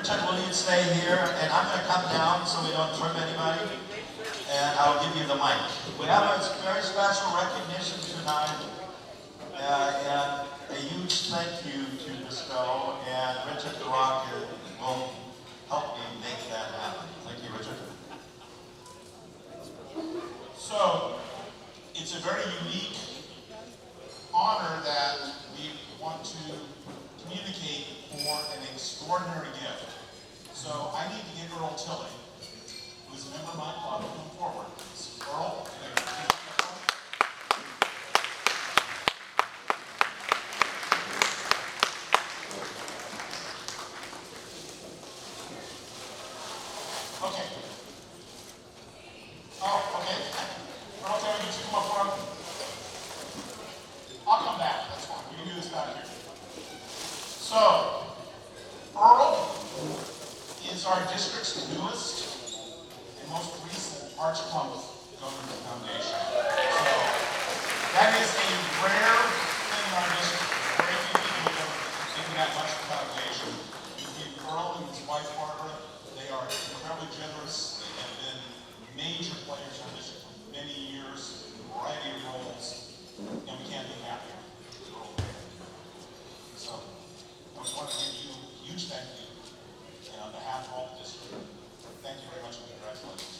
Richard, will you stay here? And I'm going to come down so we don't trip anybody. And I'll give you the mic. We have a very special recognition tonight. And a huge thank you to bestow. And Richard Rock will help me make that happen. Thank you, Richard. So, it's a very unique honor that we want to communicate for an extraordinary gift. So I need to get Earl Tilley, who is a member of my club, to come forward. Earl, okay. Oh, okay. Earl Tilley, did you come up front? I'll come back, that's fine. We can do this back here. So, Earl is our district's newest and most recent Arch Club Government Foundation. So, that is a rare thing in our district. Very few people do that much for foundation. Between Earl and his wife Barbara, they are incredibly generous. They have been major players in our district for many years, in a variety of roles, and we can't be happier. So, I just want to give you a huge thank you, and on behalf of all the district, thank you very much and congratulations.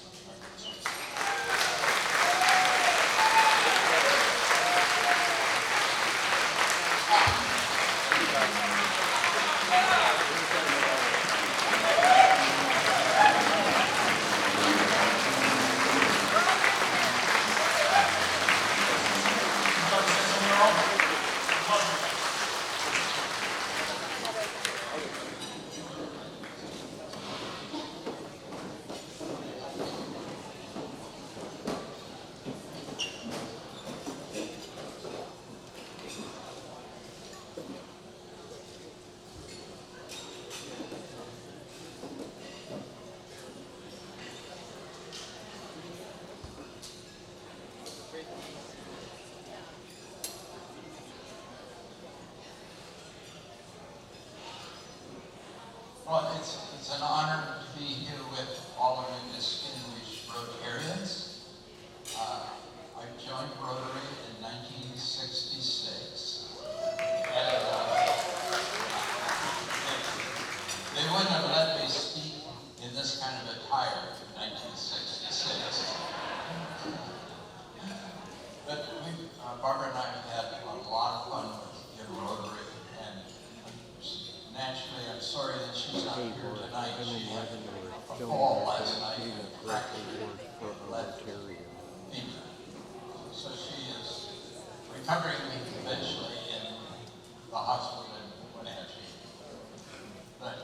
Well, it's an honor to be here with all of you distinguished Rotarians. I joined Rotary in 1966. And they wouldn't have let me speak in this kind of attire in 1966. But Barbara and I have had a lot of fun in Rotary, and naturally I'm sorry that she's not here tonight. She had a fall last night and fractured left femur. So she is recovering eventually in the hospital in Wenatchee. But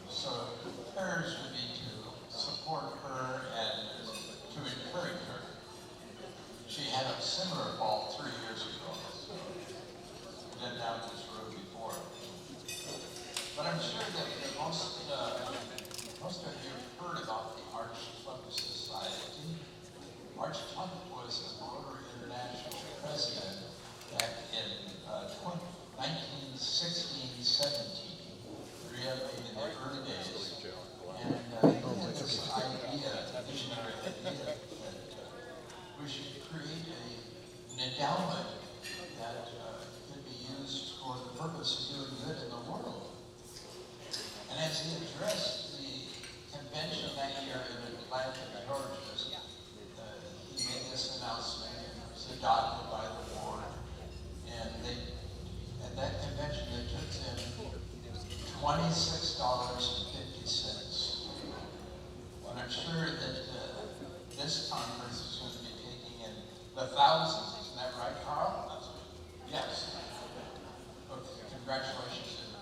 so prayers would be to support her and to encourage her. She had a similar fall 3 years ago, so been down this road before. But I'm sure that most of you have heard about the Arch Club Society. Arch Club was the Rotary International president back in 1916-17, really in the early days. And he had this visionary idea, that we should create an endowment that could be used for the purpose of doing good in the world. And as he addressed the convention that year in Atlanta, Georgia, he made this announcement, and it was adopted by the board. And at that convention, they took in $26.50. And I'm sure that this conference is going to be taking in the thousands. Isn't that right, Carl? Yes. Well, congratulations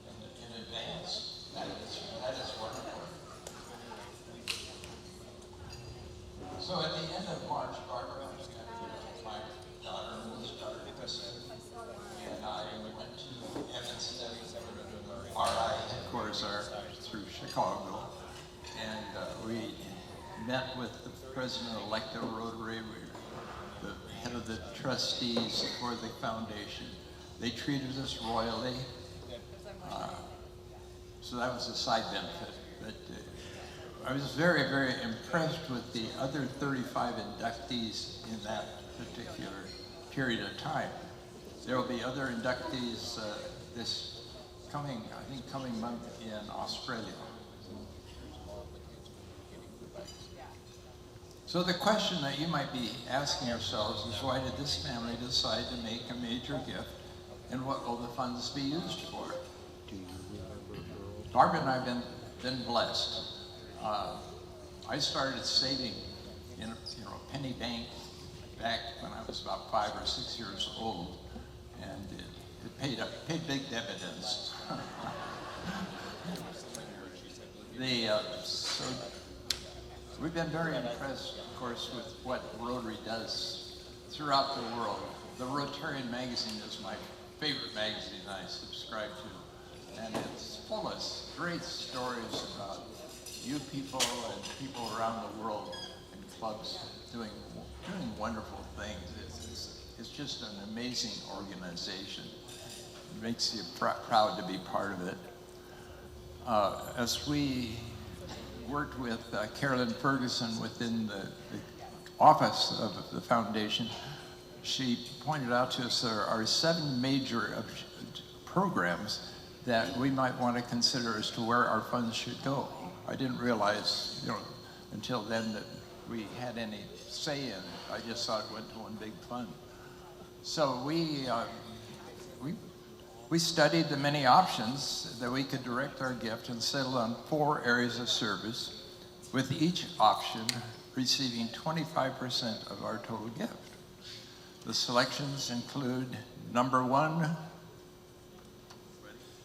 in advance. That is wonderful. So at the end of March, Barbara, my daughter, and I went to Evanston, where our RI headquarters are through Chicago, and we met with the president-elect of Rotary, the head of the trustees for the foundation. They treated us royally. So that was a side benefit. But I was very, very impressed with the other 35 inductees in that particular period of time. There will be other inductees this coming month in Australia. So the question that you might be asking yourselves is, why did this family decide to make a major gift, and what will the funds be used for? Barbara and I have been blessed. I started saving in a penny bank back when I was about 5 or 6 years old, and it paid big dividends. So we've been very impressed, of course, with what Rotary does throughout the world. The Rotarian magazine is my favorite magazine I subscribe to, and it's full of great stories about you people and people around the world and clubs doing wonderful things. It's just an amazing organization. It makes you proud to be part of it. As we worked with Carolyn Ferguson within the office of the foundation, she pointed out to us there are 7 major programs that we might want to consider as to where our funds should go. I didn't realize, until then that we had any say in it. I just thought it went to one big fund. So we studied the many options that we could direct our gift and settled on 4 areas of service, with each option receiving 25% of our total gift. The selections include number 1,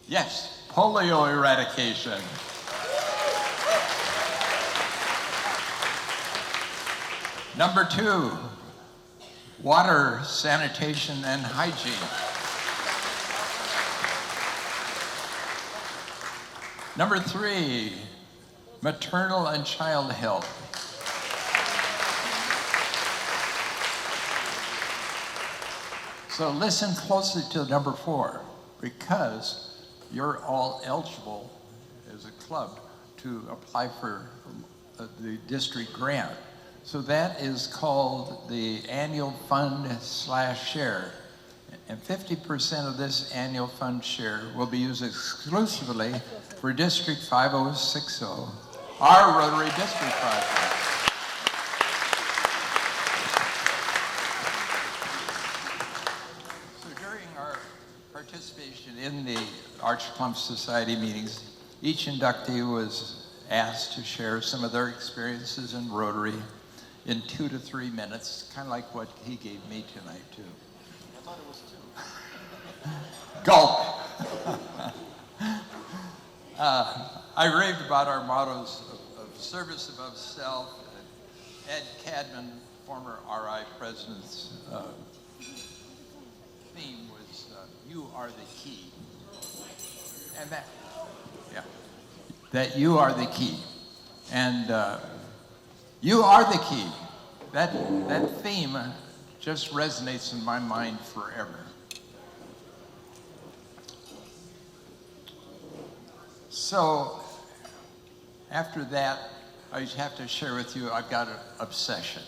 yes, polio eradication. Number 2, water, sanitation, and hygiene. Number 3, maternal and child health. So listen closely to number 4, because you're all eligible as a club to apply for the district grant. So that is called the annual fund/share. And 50% of this annual fund share will be used exclusively for District 5060, our Rotary District project. So during our participation in the Arch Plum Society meetings, each inductee was asked to share some of their experiences in Rotary in 2 to 3 minutes, kind of like what he gave me tonight too. I thought it was 2. Gulp. I raved about our mottos of service above self. Ed Cadman, former RI president's theme was you are the key. And that you are the key. And you are the key. That theme just resonates in my mind forever. So after that, I have to share with you, I've got an obsession.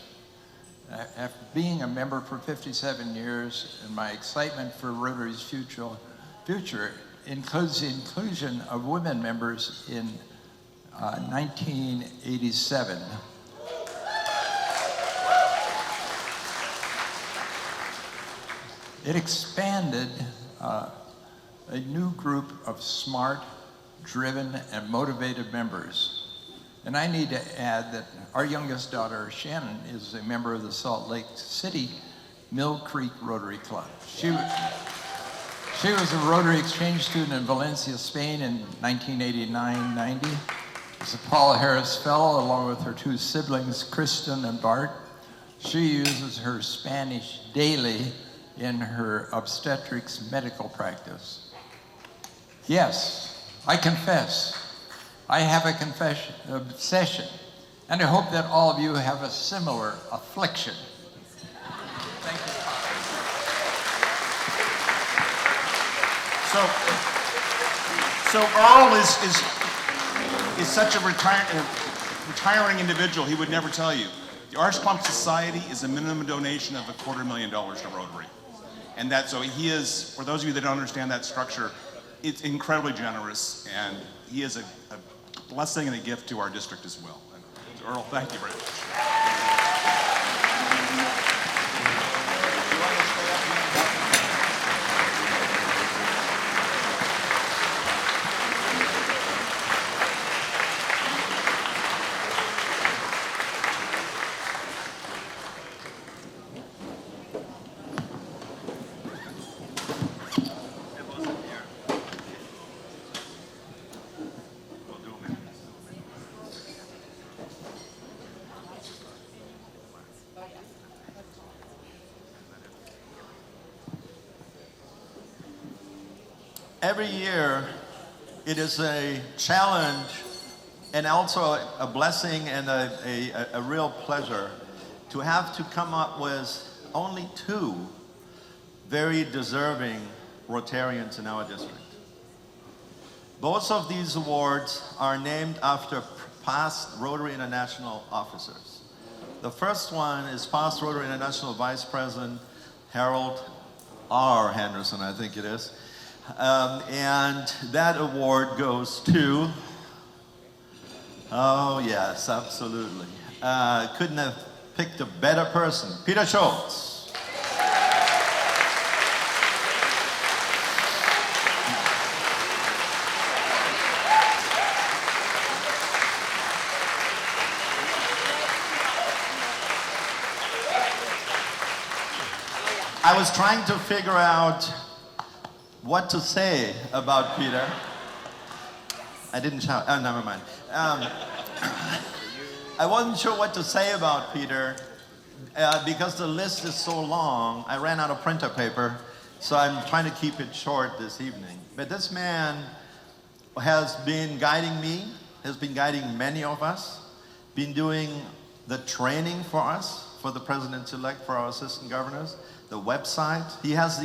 After being a member for 57 years, and my excitement for Rotary's future includes the inclusion of women members in 1987. It expanded a new group of smart, driven, and motivated members. And I need to add that our youngest daughter, Shannon, is a member of the Salt Lake City Mill Creek Rotary Club. She was a Rotary exchange student in Valencia, Spain in 1989-90. She's a Paul Harris Fellow along with her 2 siblings, Kristen and Bart. She uses her Spanish daily in her obstetrics medical practice. Yes, I confess, I have a obsession, and I hope that all of you have a similar affliction. Thank you, Father. So, So Earl is such a retiring individual, he would never tell you. The Arch Clump Society is a minimum donation of $250,000 to Rotary. And that, so he is, for those of you that don't understand that structure, it's incredibly generous, and he is a blessing and a gift to our district as well. And so Earl, thank you very much. Every year, it is a challenge and also a blessing and a real pleasure to have to come up with only 2 very deserving Rotarians in our district. Both of these awards are named after past Rotary International officers. The first one is past Rotary International Vice President Harold R. Henderson, I think it is. And that award goes to, oh yes, absolutely. Couldn't have picked a better person, Peter Schultz. I was trying to figure out what to say about Peter. I didn't shout. Oh, never mind. I wasn't sure what to say about Peter because the list is so long. I ran out of printer paper, so I'm trying to keep it short this evening. But this man has been guiding me, has been guiding many of us, been doing the training for us, for the president-elect, for our assistant governors, the website. He has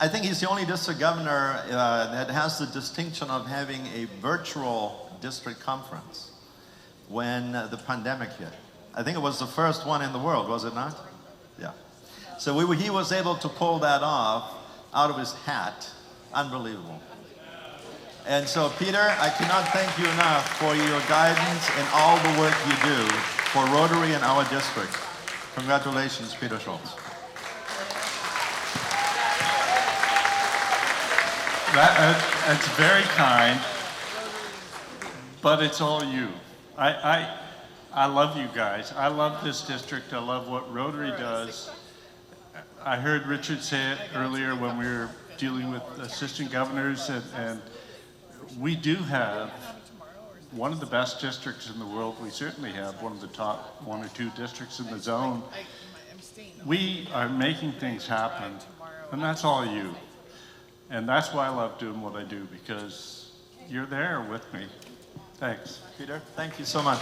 I think he's the only district governor that has the distinction of having a virtual district conference when the pandemic hit. I think it was the first one in the world, was it not? Yeah. So he was able to pull that off out of his hat. Unbelievable. And so, Peter, I cannot thank you enough for your guidance and all the work you do for Rotary in our district. Congratulations, Peter Schultz. That's very kind, but it's all you. I love you guys. I love this district. I love what Rotary does. I heard Richard say it earlier when we were dealing with assistant governors, and we do have one of the best districts in the world. We certainly have one of the top 1 or 2 districts in the zone. We are making things happen, and that's all you. And that's why I love doing what I do, because you're there with me. Thanks. Peter, thank you so much.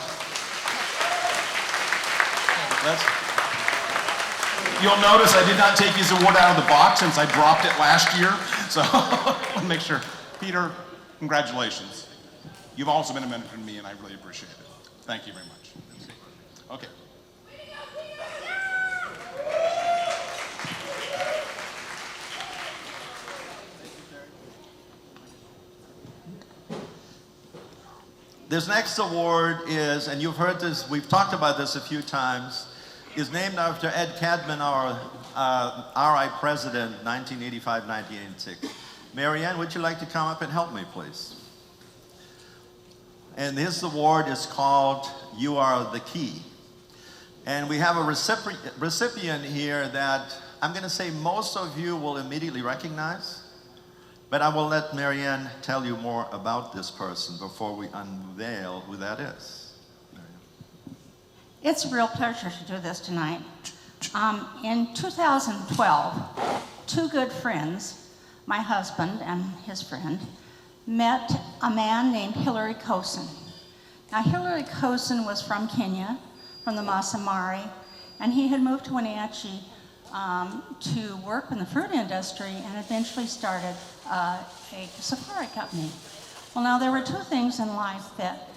You'll notice I did not take his award out of the box since I dropped it last year. So I want to make sure. Peter, congratulations. You've also been a mentor to me, and I really appreciate it. Thank you very much. Okay. This next award is, and you've heard this, we've talked about this a few times, is named after Ed Cadman, our RI president, 1985-1986. Marianne, would you like to come up and help me, please? And this award is called You Are the Key. And we have a recipient here that I'm going to say most of you will immediately recognize. But I will let Marianne tell you more about this person before we unveil who that is. It's a real pleasure to do this tonight. In 2012, 2 good friends, my husband and his friend, met a man named Hilary Kosen. Now, Hilary Kosen was from Kenya, from the Maasai Mara, and he had moved to Wenatchee to work in the fruit industry and eventually started a safari company. Well, now there were two things in life that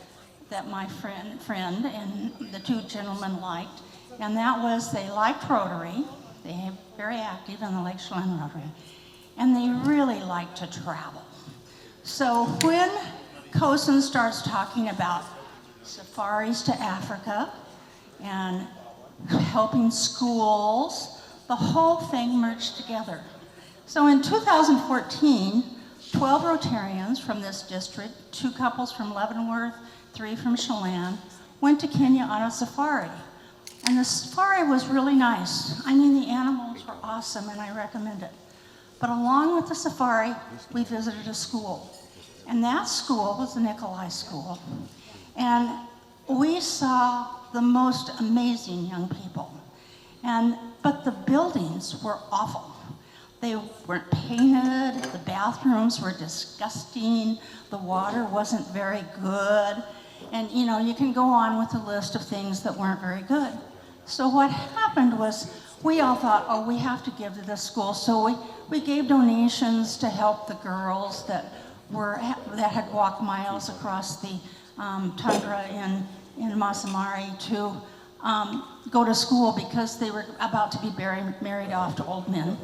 my friend and the two gentlemen liked, and that was they liked Rotary. They were very active in the Lake Chelan Rotary, and they really liked to travel. So when Cosin starts talking about safaris to Africa and helping schools, the whole thing merged together. So in 2014, 12 Rotarians from this district, 2 couples from Leavenworth, 3 from Chelan, went to Kenya on a safari. And the safari was really nice. I mean, the animals were awesome and I recommend it. But along with the safari, we visited a school. And that school was the Nikolai School. And we saw the most amazing young people. But the buildings were awful. They weren't painted, the bathrooms were disgusting, the water wasn't very good. And you know, you can go on with a list of things that weren't very good. So what happened was we all thought, oh, we have to give to this school. So we gave donations to help the girls that had walked miles across the tundra in Maasai to go to school because they were about to be married off to old men.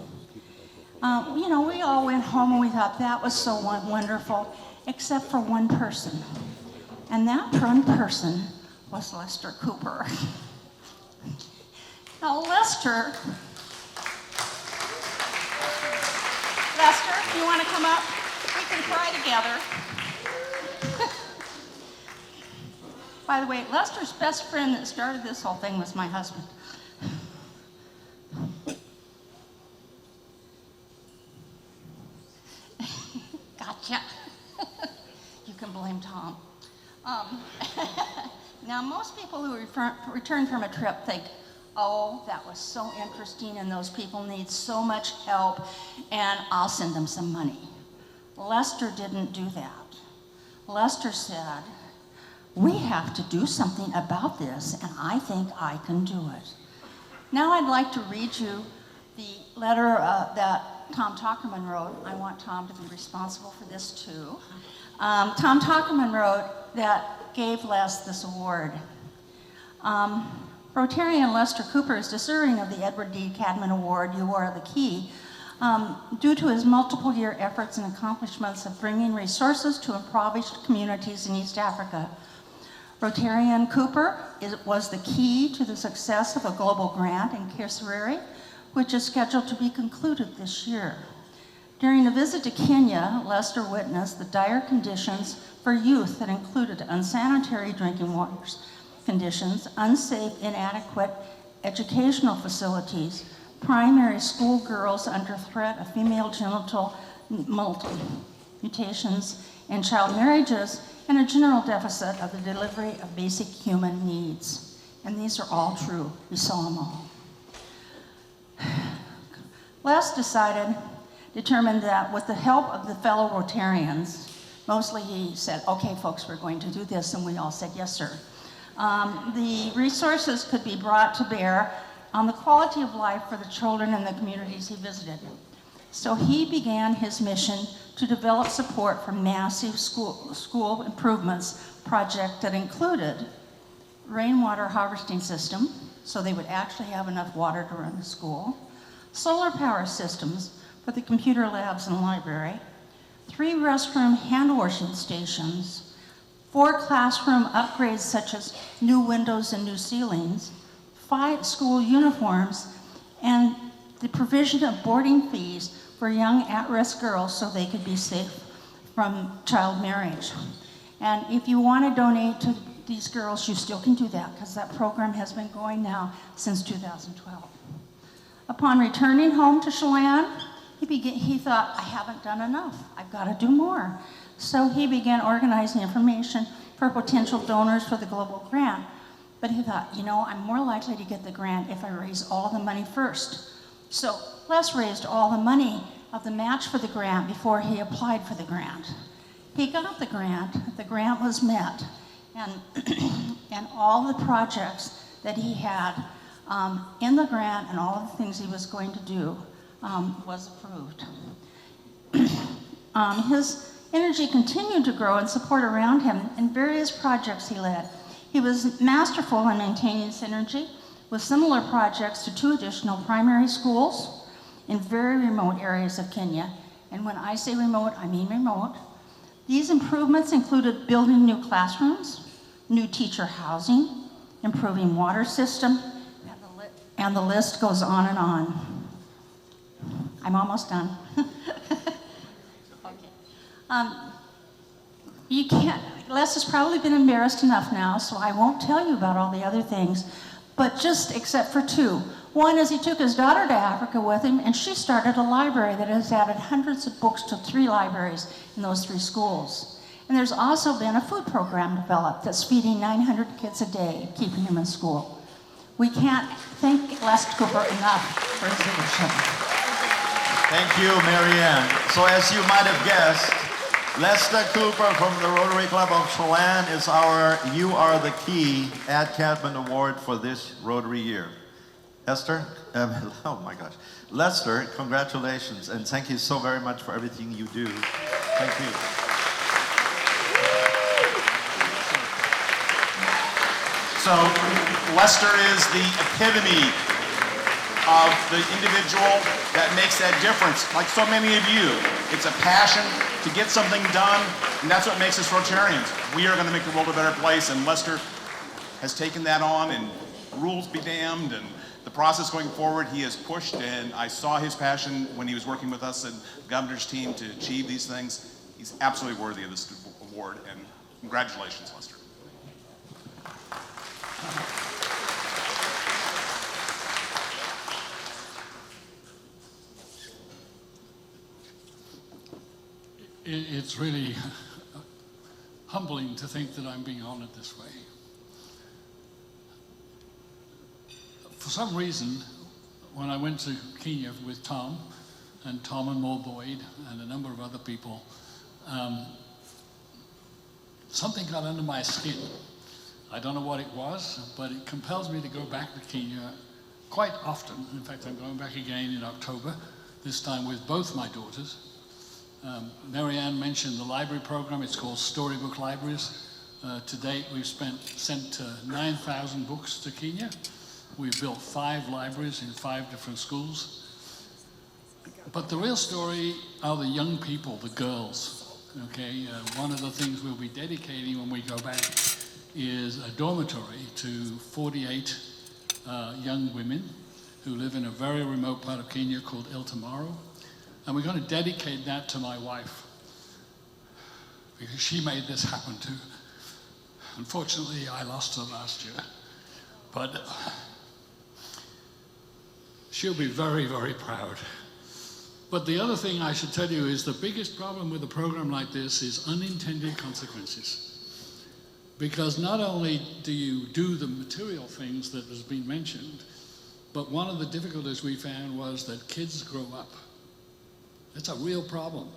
You know, we all went home and we thought that was so wonderful, except for one person. And that one person was Lester Cooper. Now, Lester, you want to come up? We can cry together. By the way, Lester's best friend that started this whole thing was my husband. Gotcha. You can blame Tom. Now, most people who return from a trip think, oh, that was so interesting and those people need so much help and I'll send them some money. Lester didn't do that. Lester said, we have to do something about this and I think I can do it. Now I'd like to read you the letter that Tom Tuckerman wrote. I want Tom to be responsible for this too. Tom Tuckerman wrote that gave Les this award. Rotarian Lester Cooper is deserving of the Edward D. Cadman Award, You Are the Key, due to his multiple year efforts and accomplishments of bringing resources to impoverished communities in East Africa. Rotarian Cooper was the key to the success of a global grant in Kisiriri, which is scheduled to be concluded this year. During a visit to Kenya, Lester witnessed the dire conditions for youth that included unsanitary drinking water conditions, unsafe, inadequate educational facilities, primary school girls under threat of female genital mutations, and child marriages, and a general deficit of the delivery of basic human needs. And these are all true. We saw them all. Les determined that with the help of the fellow Rotarians, mostly he said, okay, folks, we're going to do this, and we all said, yes, sir. The resources could be brought to bear on the quality of life for the children in the communities he visited. So he began his mission to develop support for massive school improvements project that included rainwater harvesting system, so they would actually have enough water to run the school, solar power systems for the computer labs and library, 3 restroom hand washing stations, 4 classroom upgrades such as new windows and new ceilings, 5 school uniforms, and the provision of boarding fees for young at-risk girls so they could be safe from child marriage. And if you want to donate to these girls, you still can do that because that program has been going now since 2012. Upon returning home to Chelan, he thought, I haven't done enough. I've got to do more. So he began organizing information for potential donors for the global grant. But he thought, you know, I'm more likely to get the grant if I raise all of the money first. So Les raised all the money of the match for the grant before he applied for the grant. He got the grant was met, and all the projects that he had in the grant, and all of the things he was going to do was approved. His energy continued to grow and support around him in various projects he led. He was masterful in maintaining synergy with similar projects to 2 additional primary schools in very remote areas of Kenya. And when I say remote, I mean remote. These improvements included building new classrooms, new teacher housing, improving water system, and the list goes on and on. I'm almost done. You can't, Les has probably been embarrassed enough now, so I won't tell you about all the other things, but just except for 2. One is he took his daughter to Africa with him, and she started a library that has added hundreds of books to 3 libraries in those 3 schools. And there's also been a food program developed that's feeding 900 kids a day, keeping them in school. We can't thank Les Cooper enough for his leadership. Thank you, Marianne. So as you might have guessed, Lester Cooper from the Rotary Club of Chelan is our You Are the Key at Cadman Award for this Rotary year. Esther, oh my gosh. Lester, congratulations, and thank you so very much for everything you do. Thank you. So Lester is the epitome of the individual that makes that difference. Like so many of you, it's a passion to get something done, and that's what makes us Rotarians. We are going to make the world a better place, and Lester has taken that on, and rules be damned, and the process going forward, he has pushed, and I saw his passion when he was working with us and the governor's team to achieve these things. He's absolutely worthy of this award, and congratulations, Lester. It's really humbling to think that I'm being honored this way. For some reason, when I went to Kenya with Tom and Moore Boyd and a number of other people, something got under my skin. I don't know what it was, but it compels me to go back to Kenya quite often. In fact, I'm going back again in October, this time with both my daughters. Marianne mentioned the library program. It's called Storybook Libraries. To date, we've sent 9,000 books to Kenya. We've built 5 libraries in 5 different schools. But the real story are the young people, the girls. Okay, one of the things we'll be dedicating when we go back is a dormitory to 48 young women who live in a very remote part of Kenya called El Tamaro. And we're going to dedicate that to my wife, because she made this happen too. Unfortunately, I lost her last year, but she'll be very, very proud. But the other thing I should tell you is the biggest problem with a program like this is unintended consequences. Because not only do you do the material things that has been mentioned, but one of the difficulties we found was that kids grow up. It's a real problem.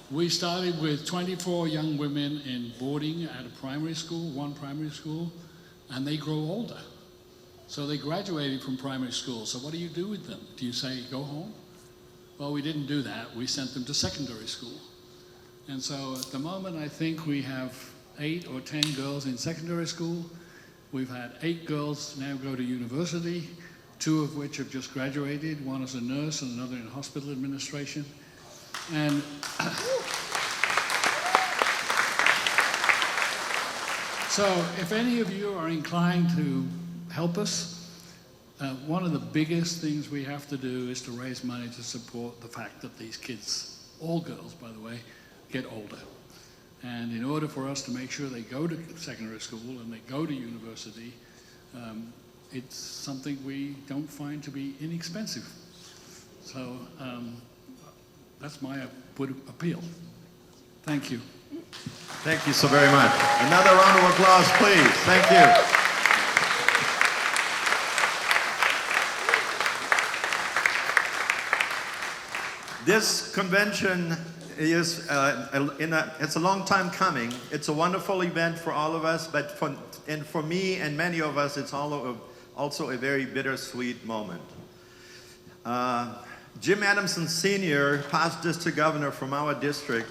We started with 24 young women in boarding at a primary school, one primary school, and they grow older. So they graduated from primary school. So what do you do with them? Do you say, go home? Well, we didn't do that. We sent them to secondary school. And so at the moment, I think we have 8 or 10 girls in secondary school. We've had 8 girls now go to university, 2 of which have just graduated. One is a nurse and another in hospital administration. And so if any of you are inclined to help us, one of the biggest things we have to do is to raise money to support the fact that these kids, all girls by the way, get older. And in order for us to make sure they go to secondary school and they go to university, it's something we don't find to be inexpensive. So that's my appeal. Thank you. Thank you so very much. Another round of applause, please. Thank you. This convention is it's a long time coming. It's a wonderful event for all of us, but for me and many of us, it's also a very bittersweet moment. Jim Adamson Sr., past district governor from our district,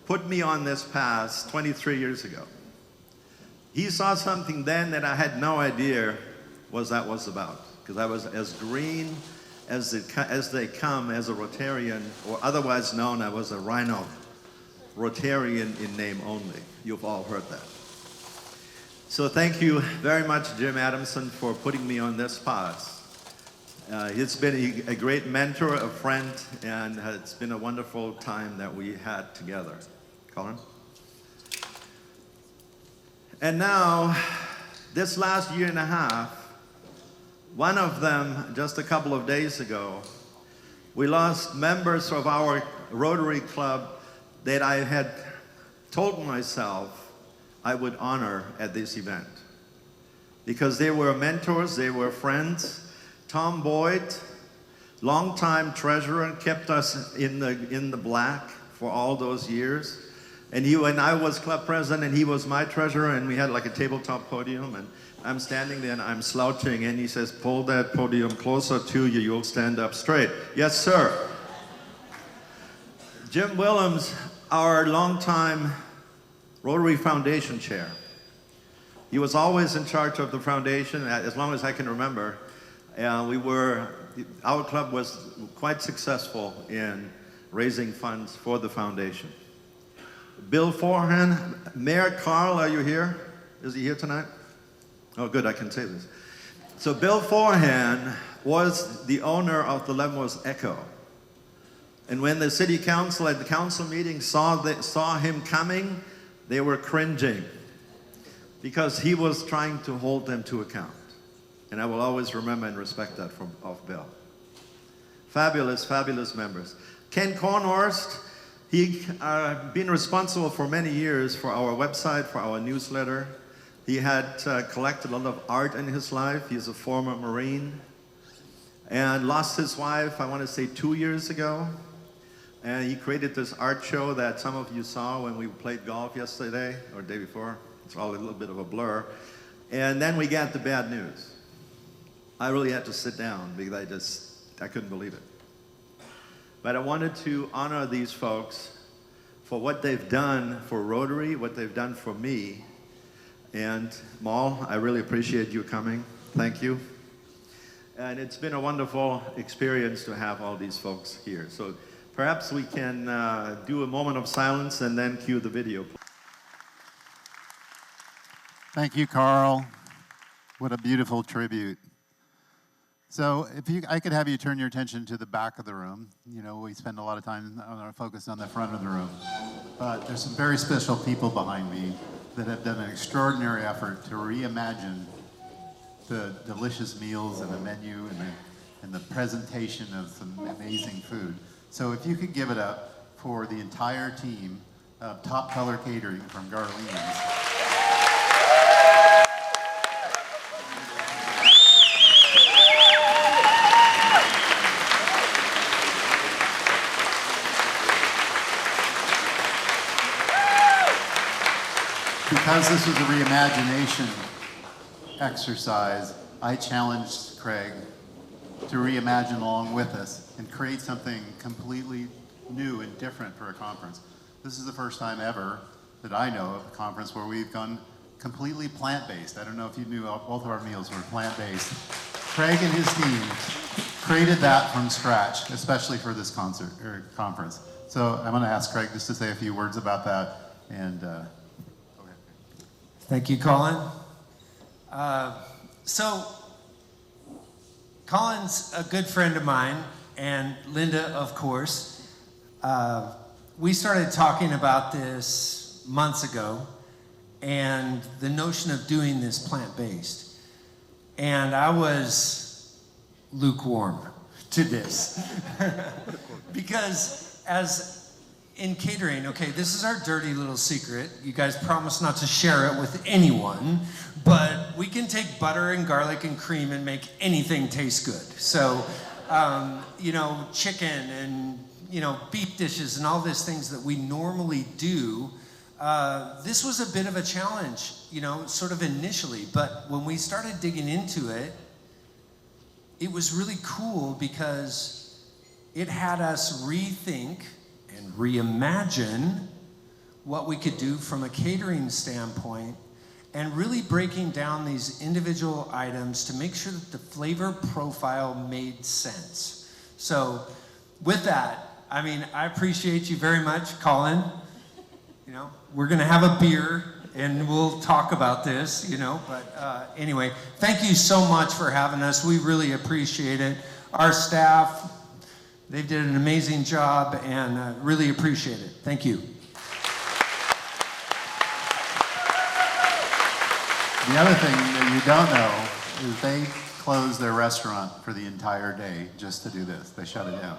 put me on this path 23 years ago. He saw something then that I had no idea what that was about, because I was as green as they come as a Rotarian, or otherwise known, I was a Rhino Rotarian in name only. You've all heard that. So thank you very much, Jim Adamson, for putting me on this path. It's been a great mentor, a friend, and it's been a wonderful time that we had together. Colin? And now, this last year and a half, one of them, just a couple of days ago, we lost members of our Rotary Club that I had told myself I would honor at this event. Because they were mentors, they were friends. Tom Boyd, longtime treasurer, kept us in the black for all those years. And when I was club president, he was my treasurer, and we had like a tabletop podium, and I'm standing there and I'm slouching, and he says, pull that podium closer to you, you'll stand up straight. Yes, sir. Jim Willems, our longtime Rotary Foundation chair. He was always in charge of the foundation, as long as I can remember. Our club was quite successful in raising funds for the foundation. Bill Forehand, Mayor Carl, are you here? Is he here tonight? Oh, good, I can say this. So Bill Forehand was the owner of the Leavenworth Echo. And when the city council at the council meeting saw him coming, they were cringing because he was trying to hold them to account. And I will always remember and respect that of Bill. Fabulous, fabulous members. Ken Kornhorst, he been responsible for many years for our website, for our newsletter. He had collected a lot of art in his life. He's a former Marine and lost his wife, I want to say 2 years ago. And he created this art show that some of you saw when we played golf yesterday or the day before. It's all a little bit of a blur. And then we got the bad news. I really had to sit down because I couldn't believe it. But I wanted to honor these folks for what they've done for Rotary, what they've done for me. And Maul, I really appreciate you coming. Thank you. And it's been a wonderful experience to have all these folks here. So perhaps we can do a moment of silence and then cue the video. Thank you, Carl. What a beautiful tribute. So I could have you turn your attention to the back of the room. You know, we spend a lot of time focused on the front of the room. But there's some very special people behind me that have done an extraordinary effort to reimagine the delicious meals and the menu and the presentation of some amazing food. So if you could give it up for the entire team of Top Color Catering from Garlene's. Because this was a reimagination exercise, I challenged Craig to reimagine along with us and create something completely new and different for a conference. This is the first time ever that I know of a conference where we've gone completely plant-based. I don't know if you knew both of our meals were plant-based. Craig and his team created that from scratch, especially for this conference. So I'm going to ask Craig just to say a few words about that. And thank you, Colin. So, Colin's a good friend of mine, and Linda, of course. We started talking about this months ago, and the notion of doing this plant-based. And I was lukewarm to this. Because as in catering, okay, this is our dirty little secret. You guys promise not to share it with anyone, but we can take butter and garlic and cream and make anything taste good. So, you know, chicken and beef dishes and all these things that we normally do, this was a bit of a challenge, sort of initially. But when we started digging into it, it was really cool because it had us rethink and reimagine what we could do from a catering standpoint, and really breaking down these individual items to make sure that the flavor profile made sense. So with that, I appreciate you very much, Colin. We're gonna have a beer and we'll talk about this, but anyway, thank you so much for having us. We really appreciate it. Our staff, they did an amazing job, and really appreciate it. Thank you. The other thing that you don't know is they closed their restaurant for the entire day just to do this. They shut it down.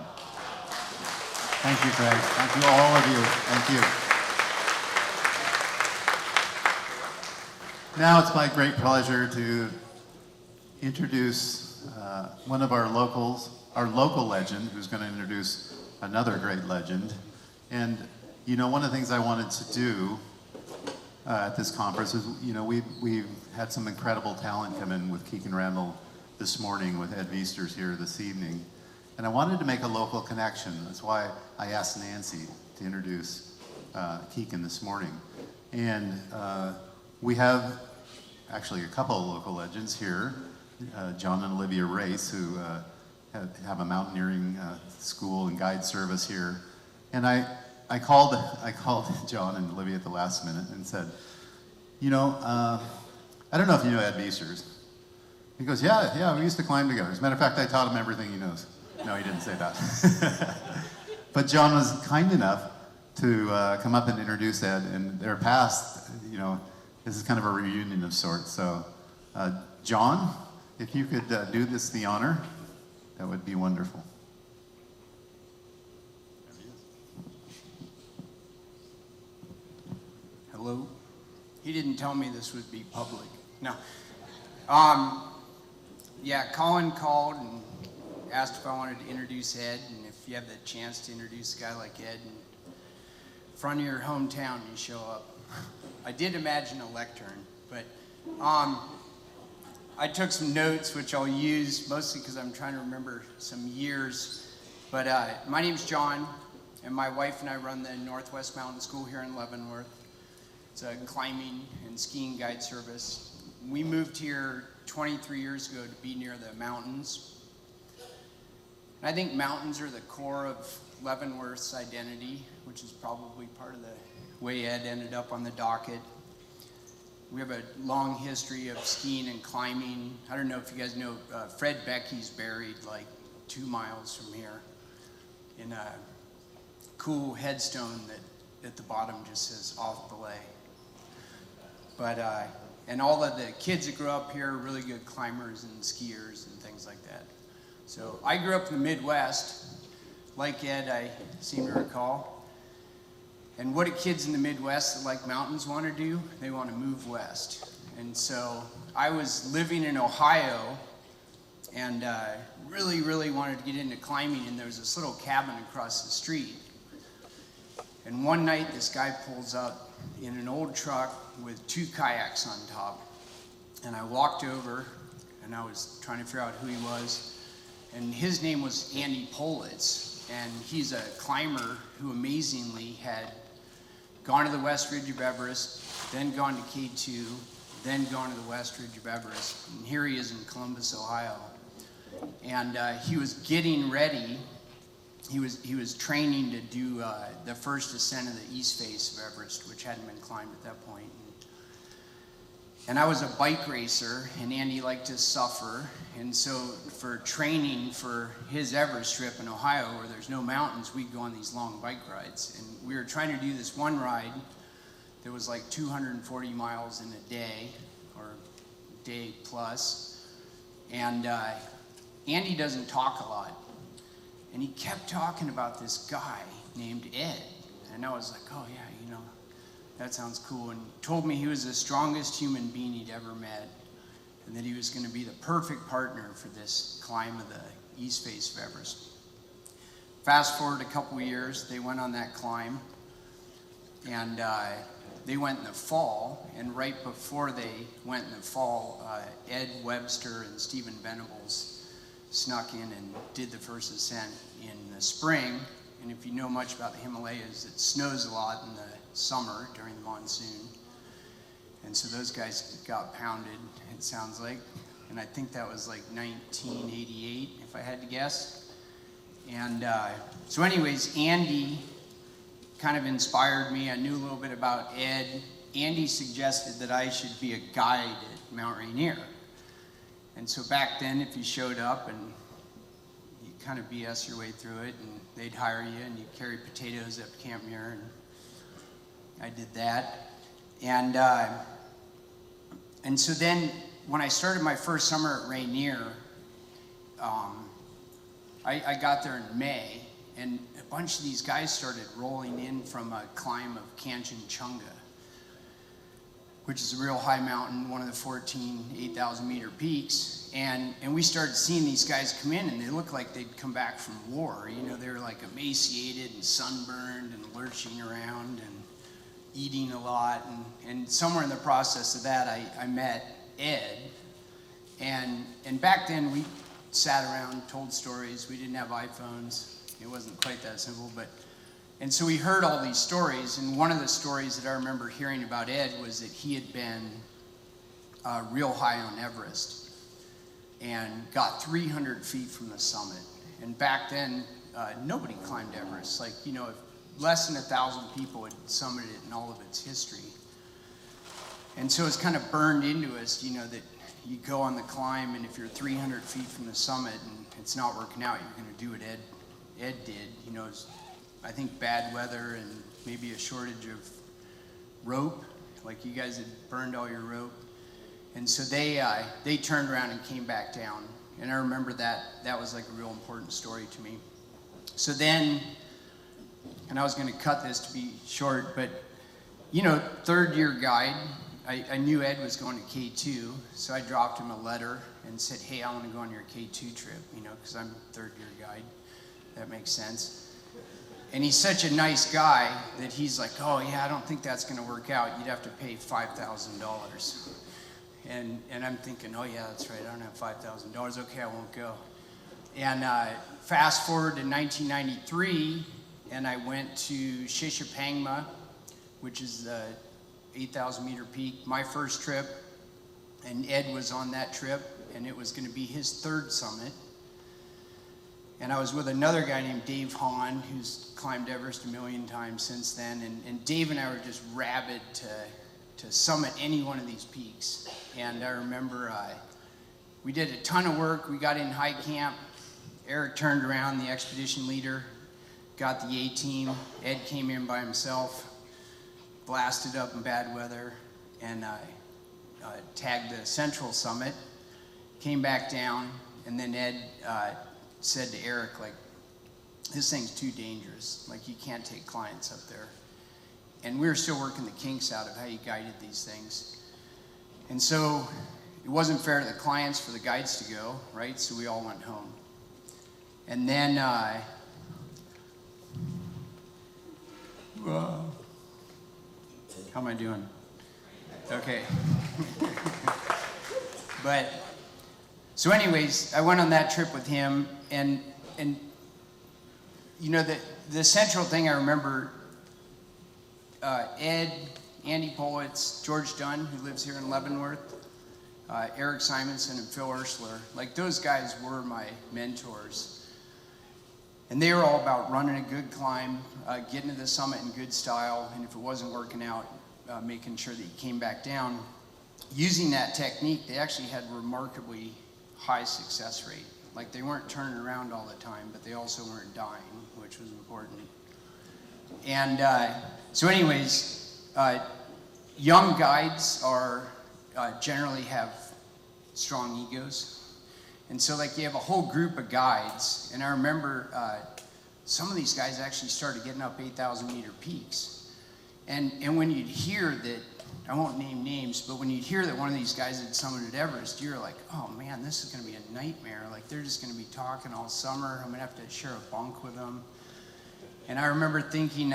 Thank you, Craig. Thank you, all of you. Thank you. Now it's my great pleasure to introduce one of our local legend, who's going to introduce another great legend. And one of the things I wanted to do at this conference is, we've had some incredible talent come in with Keegan Randall this morning, with Ed Viesters here this evening. And I wanted to make a local connection. That's why I asked Nancy to introduce Keegan this morning. And we have actually a couple of local legends here, John and Olivia Race, who have a mountaineering school and guide service here. And I called John and Olivia at the last minute and said, I don't know if you know Ed Viesters. He goes, yeah, we used to climb together. As a matter of fact, I taught him everything he knows. No, he didn't say that. But John was kind enough to come up and introduce Ed, and their past, this is kind of a reunion of sorts. So, John, if you could do this the honor, that would be wonderful. Hello. He didn't tell me this would be public. No. Yeah, Colin called and asked if I wanted to introduce Ed, and if you have the chance to introduce a guy like Ed in front of your hometown, you show up. I did imagine a lectern, but I took some notes, which I'll use mostly because I'm trying to remember some years. But my name's John, and my wife and I run the Northwest Mountain School here in Leavenworth. It's a climbing and skiing guide service. We moved here 23 years ago to be near the mountains. And I think mountains are the core of Leavenworth's identity, which is probably part of the way Ed ended up on the docket. We have a long history of skiing and climbing. I don't know if you guys know, Fred Becky's buried like 2 miles from here in a cool headstone that at the bottom just says off belay. But, and all of the kids that grew up here are really good climbers and skiers and things like that. So I grew up in the Midwest, like Ed, I seem to recall. And what do kids in the Midwest that like mountains want to do? They want to move west. And so I was living in Ohio and really, really wanted to get into climbing, and there was this little cabin across the street. And one night this guy pulls up in an old truck with 2 kayaks on top. And I walked over and I was trying to figure out who he was. And his name was Andy Politz. And he's a climber who amazingly had gone to the West Ridge of Everest, then gone to K2, then gone to the West Ridge of Everest. And here he is in Columbus, Ohio. And he was getting ready. He was training to do the first ascent of the east face of Everest, which hadn't been climbed at that point. And I was a bike racer, and Andy liked to suffer. And so for training for his Everest trip in Ohio, where there's no mountains, we'd go on these long bike rides. And we were trying to do this one ride that was like 240 miles in a day, or day plus. And Andy doesn't talk a lot. And he kept talking about this guy named Ed. And I was like, oh yeah, that sounds cool. And told me he was the strongest human being he'd ever met, and that he was going to be the perfect partner for this climb of the east face of Everest. fast forward a couple years, they went on that climb, and they went in the fall, and right before they went in the fall, Ed Webster and Stephen Venables snuck in and did the first ascent in the spring. And if you know much about the Himalayas, it snows a lot in the summer during the monsoon. And so those guys got pounded, it sounds like. And I think that was like 1988, if I had to guess. And so anyways, Andy kind of inspired me. I knew a little bit about Ed. Andy suggested that I should be a guide at Mount Rainier. And so back then, if you showed up and you kind of BS your way through it, and they'd hire you and you'd carry potatoes up to Camp Muir, and I did that. And so then when I started my first summer at Rainier, I got there in May, and a bunch of these guys started rolling in from a climb of Kanchenjunga, which is a real high mountain, one of the 14 8,000 meter peaks. And we started seeing these guys come in, and they looked like they'd come back from war. You know, they were like emaciated and sunburned and lurching around and eating a lot. And somewhere in the process of that, I met Ed. And back then, we sat around, told stories. We didn't have iPhones. It wasn't quite that simple, and so we heard all these stories, and one of the stories that I remember hearing about Ed was that he had been real high on Everest and got 300 feet from the summit. And back then, nobody climbed Everest. Like, you know, less than 1,000 people had summited it in all of its history. And so it's kind of burned into us, you know, that you go on the climb, and if you're 300 feet from the summit and it's not working out, you're going to do what Ed did. You know, it's, I think bad weather and maybe a shortage of rope, like you guys had burned all your rope. And so they turned around and came back down. And I remember that was like a real important story to me. So then, and I was going to cut this to be short, but you know, third year guide, I knew Ed was going to K2, so I dropped him a letter and said, hey, I want to go on your K2 trip, you know, because I'm third year guide. That makes sense. And he's such a nice guy that he's like, oh yeah, I don't think that's going to work out. You'd have to pay $5,000. And I'm thinking, oh yeah, that's right, I don't have $5,000. Okay, I won't go. And fast forward to 1993, and I went to Shishapangma, which is the 8,000 meter peak, my first trip, and Ed was on that trip, and it was going to be his third summit. And I was with another guy named Dave Hahn, who's climbed Everest a million times since then, and Dave and I were just rabid to summit any one of these peaks. And I remember we did a ton of work. We got in high camp. Eric turned around, the expedition leader, got the A-team. Ed came in by himself, blasted up in bad weather, and tagged the central summit, came back down, and then Ed said to Eric, like, this thing's too dangerous. Like, you can't take clients up there. And we were still working the kinks out of how you guided these things. And so it wasn't fair to the clients for the guides to go, right? So we all went home. And then, how am I doing? Okay. But, so anyways, I went on that trip with him, and you know, the central thing I remember, Ed, Andy Politz, George Dunn, who lives here in Leavenworth, Eric Simonson, and Phil Ursler, like those guys were my mentors. And they were all about running a good climb, getting to the summit in good style, and if it wasn't working out, making sure that you came back down. Using that technique, they actually had remarkably high success rate. Like, they weren't turning around all the time, but they also weren't dying, which was important. And so anyways, young guides generally have strong egos. And so, like, you have a whole group of guides, and I remember some of these guys actually started getting up 8,000 meter peaks. And when you'd hear that, I won't name names, but when you'd hear that one of these guys had summited Everest, you're like, oh man, this is gonna be a nightmare. Like, they're just gonna be talking all summer. I'm gonna have to share a bunk with them. And I remember thinking,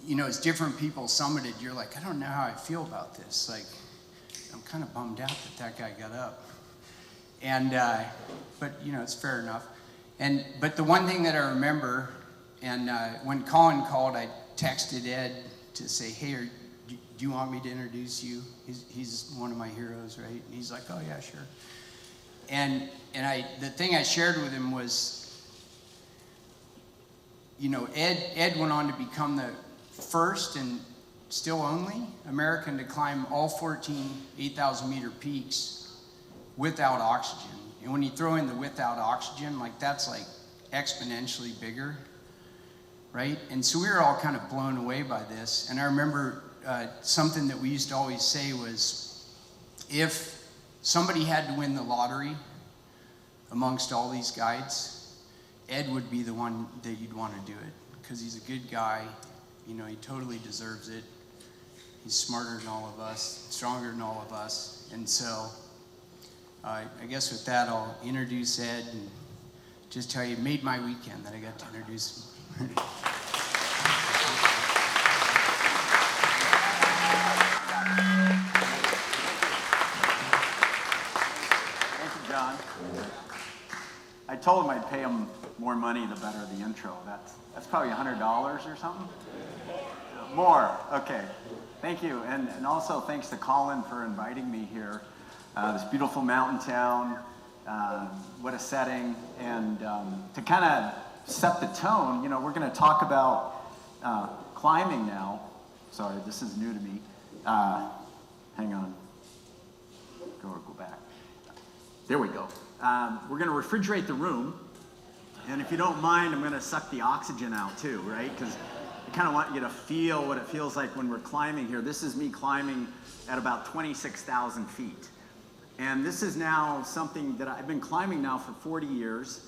you know, as different people summited, you're like, I don't know how I feel about this. Like, I'm kind of bummed out that guy got up. And, but you know, it's fair enough. But the one thing that I remember, and when Colin called, I texted Ed to say, hey, do you want me to introduce you? He's one of my heroes, right? And he's like, oh yeah, sure. And the thing I shared with him was, you know, Ed went on to become the first and still only American to climb all 14 8,000 meter peaks without oxygen. And when you throw in the without oxygen, like that's like exponentially bigger, right? And so we were all kind of blown away by this. And I remember something that we used to always say was, if somebody had to win the lottery amongst all these guides, Ed would be the one that you'd want to do it, because he's a good guy. You know, he totally deserves it. He's smarter than all of us, stronger than all of us. And so I guess with that, I'll introduce Ed and just tell you, it made my weekend that I got to introduce him. Thank you, John. I told him I'd pay him more money the better the intro. That's probably $100 or something. More, okay. Thank you, and also thanks to Colin for inviting me here. This beautiful mountain town, what a setting, and to kind of set the tone, you know, we're going to talk about climbing now. Sorry, this is new to me. Hang on. Go back. There we go. We're going to refrigerate the room, and if you don't mind, I'm going to suck the oxygen out too, right? Because I kind of want you to feel what it feels like when we're climbing here. This is me climbing at about 26,000 feet. And this is now something that I've been climbing now for 40 years.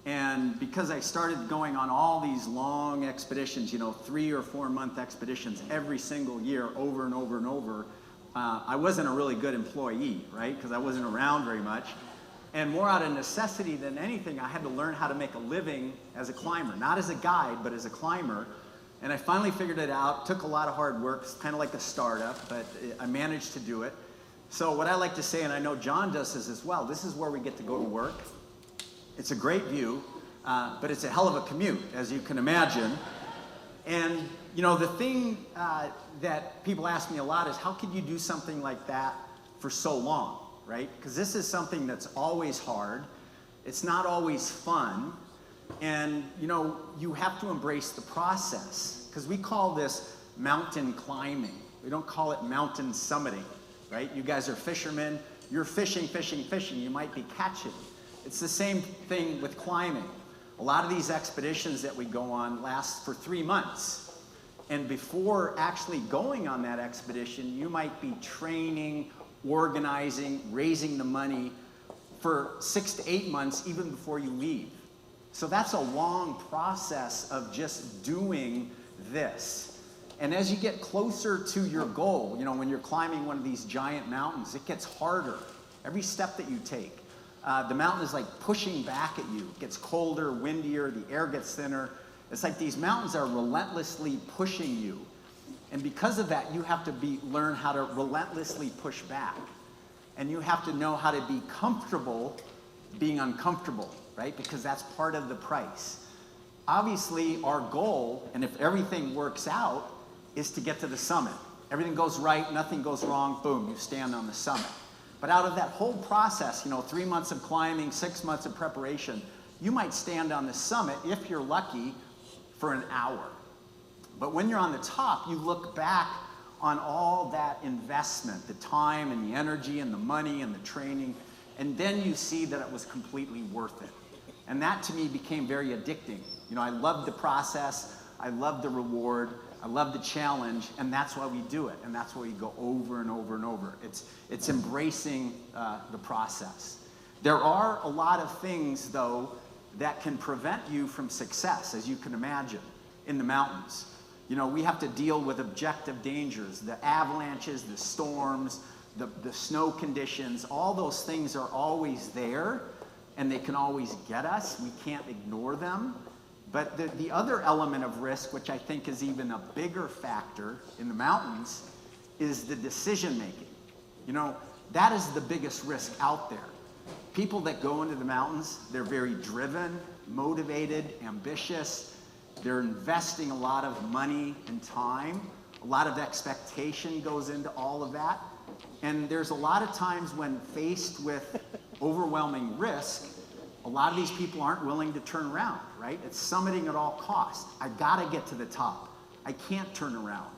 And because I started going on all these long expeditions, you know, 3 or 4 month expeditions every single year over and over and over, I wasn't a really good employee, right? Because I wasn't around very much. And more out of necessity than anything, I had to learn how to make a living as a climber. Not as a guide, but as a climber. And I finally figured it out. Took a lot of hard work. It's kind of like a startup, but I managed to do it. So what I like to say, and I know John does this as well, this is where we get to go to work. It's a great view, but it's a hell of a commute, as you can imagine. And you know, the thing that people ask me a lot is, how could you do something like that for so long, right? Because this is something that's always hard. It's not always fun. And you know, you have to embrace the process, because we call this mountain climbing. We don't call it mountain summiting, right? You guys are fishermen. You're fishing. You might be catching. It's the same thing with climbing. A lot of these expeditions that we go on last for 3 months. And before actually going on that expedition, you might be training, organizing, raising the money for 6 to 8 months even before you leave. So that's a long process of just doing this. And as you get closer to your goal, you know, when you're climbing one of these giant mountains, it gets harder. Every step that you take, the mountain is like pushing back at you. It gets colder, windier, the air gets thinner. It's like these mountains are relentlessly pushing you. And because of that, you have to learn how to relentlessly push back. And you have to know how to be comfortable being uncomfortable, right? Because that's part of the price. Obviously, our goal, and if everything works out, is to get to the summit. Everything goes right, nothing goes wrong, boom, you stand on the summit. But out of that whole process, you know, 3 months of climbing, 6 months of preparation, you might stand on the summit, if you're lucky, for an hour. But when you're on the top, you look back on all that investment, the time and the energy and the money and the training, and then you see that it was completely worth it. And that to me became very addicting. You know, I loved the process, I loved the reward, I love the challenge, and that's why we do it, and that's why we go over and over and over. It's embracing the process. There are a lot of things, though, that can prevent you from success, as you can imagine, in the mountains. You know, we have to deal with objective dangers, the avalanches, the storms, the snow conditions. All those things are always there, and they can always get us. We can't ignore them. But the other element of risk, which I think is even a bigger factor in the mountains, is the decision making. You know, that is the biggest risk out there. People that go into the mountains, they're very driven, motivated, ambitious. They're investing a lot of money and time. A lot of expectation goes into all of that. And there's a lot of times when faced with overwhelming risk, a lot of these people aren't willing to turn around, right? It's summiting at all costs. I gotta get to the top. I can't turn around.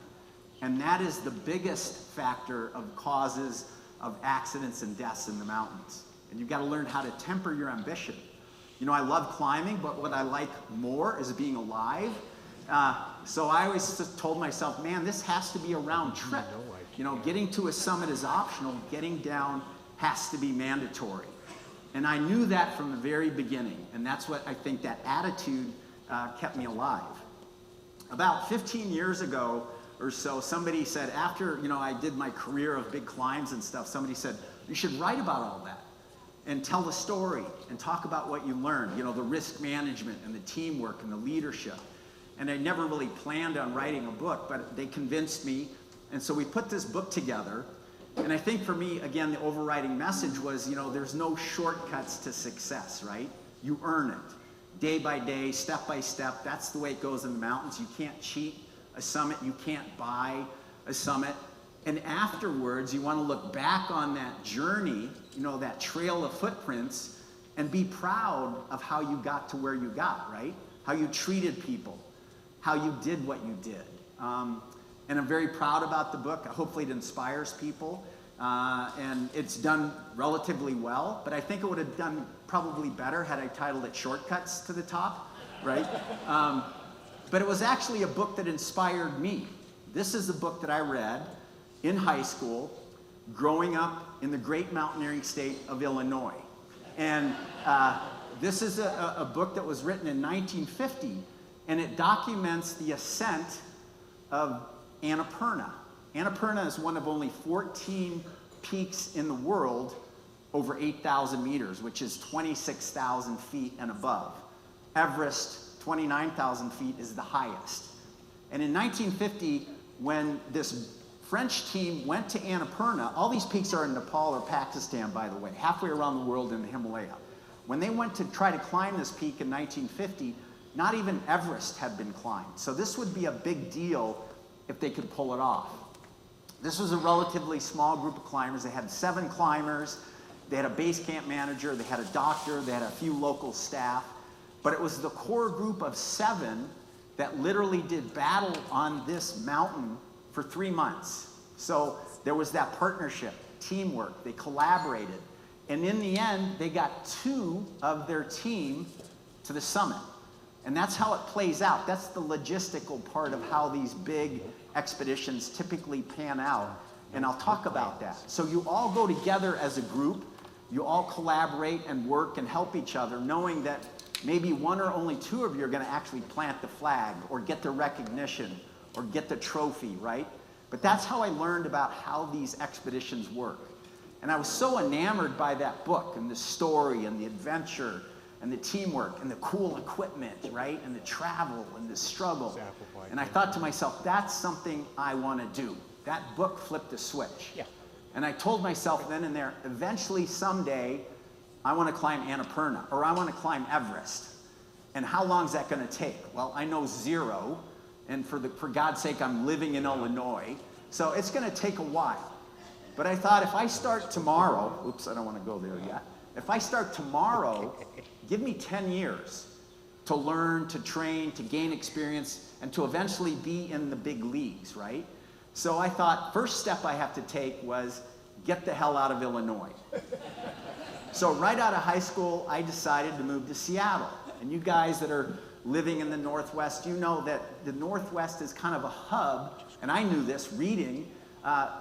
And that is the biggest factor of causes of accidents and deaths in the mountains. And you've got to learn how to temper your ambition. You know, I love climbing, but what I like more is being alive. So I always just told myself, man, this has to be a round trip. You know, getting to a summit is optional. Getting down has to be mandatory. And I knew that from the very beginning. And that's what I think that attitude kept me alive. About 15 years ago or so, somebody said, after, you know, I did my career of big climbs and stuff, somebody said, you should write about all that and tell the story and talk about what you learned, you know, the risk management and the teamwork and the leadership. And I never really planned on writing a book, but they convinced me. And so we put this book together. And I think for me, again, the overriding message was, you know, there's no shortcuts to success, right? You earn it day by day, step by step. That's the way it goes in the mountains. You can't cheat a summit. You can't buy a summit. And afterwards, you want to look back on that journey, you know, that trail of footprints, and be proud of how you got to where you got, right? How you treated people, how you did what you did. And I'm very proud about the book. Hopefully it inspires people. And it's done relatively well, but I think it would have done probably better had I titled it Shortcuts to the Top, right? But it was actually a book that inspired me. This is a book that I read in high school, growing up in the great mountaineering state of Illinois. And this is a book that was written in 1950, and it documents the ascent of Annapurna. Annapurna is one of only 14 peaks in the world over 8,000 meters, which is 26,000 feet and above. Everest, 29,000 feet, is the highest. And in 1950, when this French team went to Annapurna, all these peaks are in Nepal or Pakistan, by the way, halfway around the world in the Himalaya. When they went to try to climb this peak in 1950, not even Everest had been climbed. So this would be a big deal if they could pull it off. This was a relatively small group of climbers. They had 7 climbers. They had a base camp manager. They had a doctor. They had a few local staff. But it was the core group of 7 that literally did battle on this mountain for 3 months. So there was that partnership, teamwork. They collaborated. And in the end, they got 2 of their team to the summit. And that's how it plays out. That's the logistical part of how these big expeditions typically pan out. And I'll talk about that. So you all go together as a group. You all collaborate and work and help each other, knowing that maybe 1 or only 2 of you are going to actually plant the flag or get the recognition or get the trophy, right? But that's how I learned about how these expeditions work. And I was so enamored by that book and the story and the adventure and the teamwork and the cool equipment, right? And the travel and the struggle. And I thought to myself, that's something I want to do. That book flipped a switch. Yeah. And I told myself then and there, eventually someday, I want to climb Annapurna or I want to climb Everest. And how long is that going to take? Well, I know 0. And for God's sake, I'm living in Illinois. So it's going to take a while. But I thought if I start tomorrow, oops, I don't want to go there yet. If I start tomorrow, give me 10 years to learn, to train, to gain experience, and to eventually be in the big leagues, right? So I thought, first step I have to take was get the hell out of Illinois. So right out of high school, I decided to move to Seattle. And you guys that are living in the Northwest, you know that the Northwest is kind of a hub, and I knew this reading,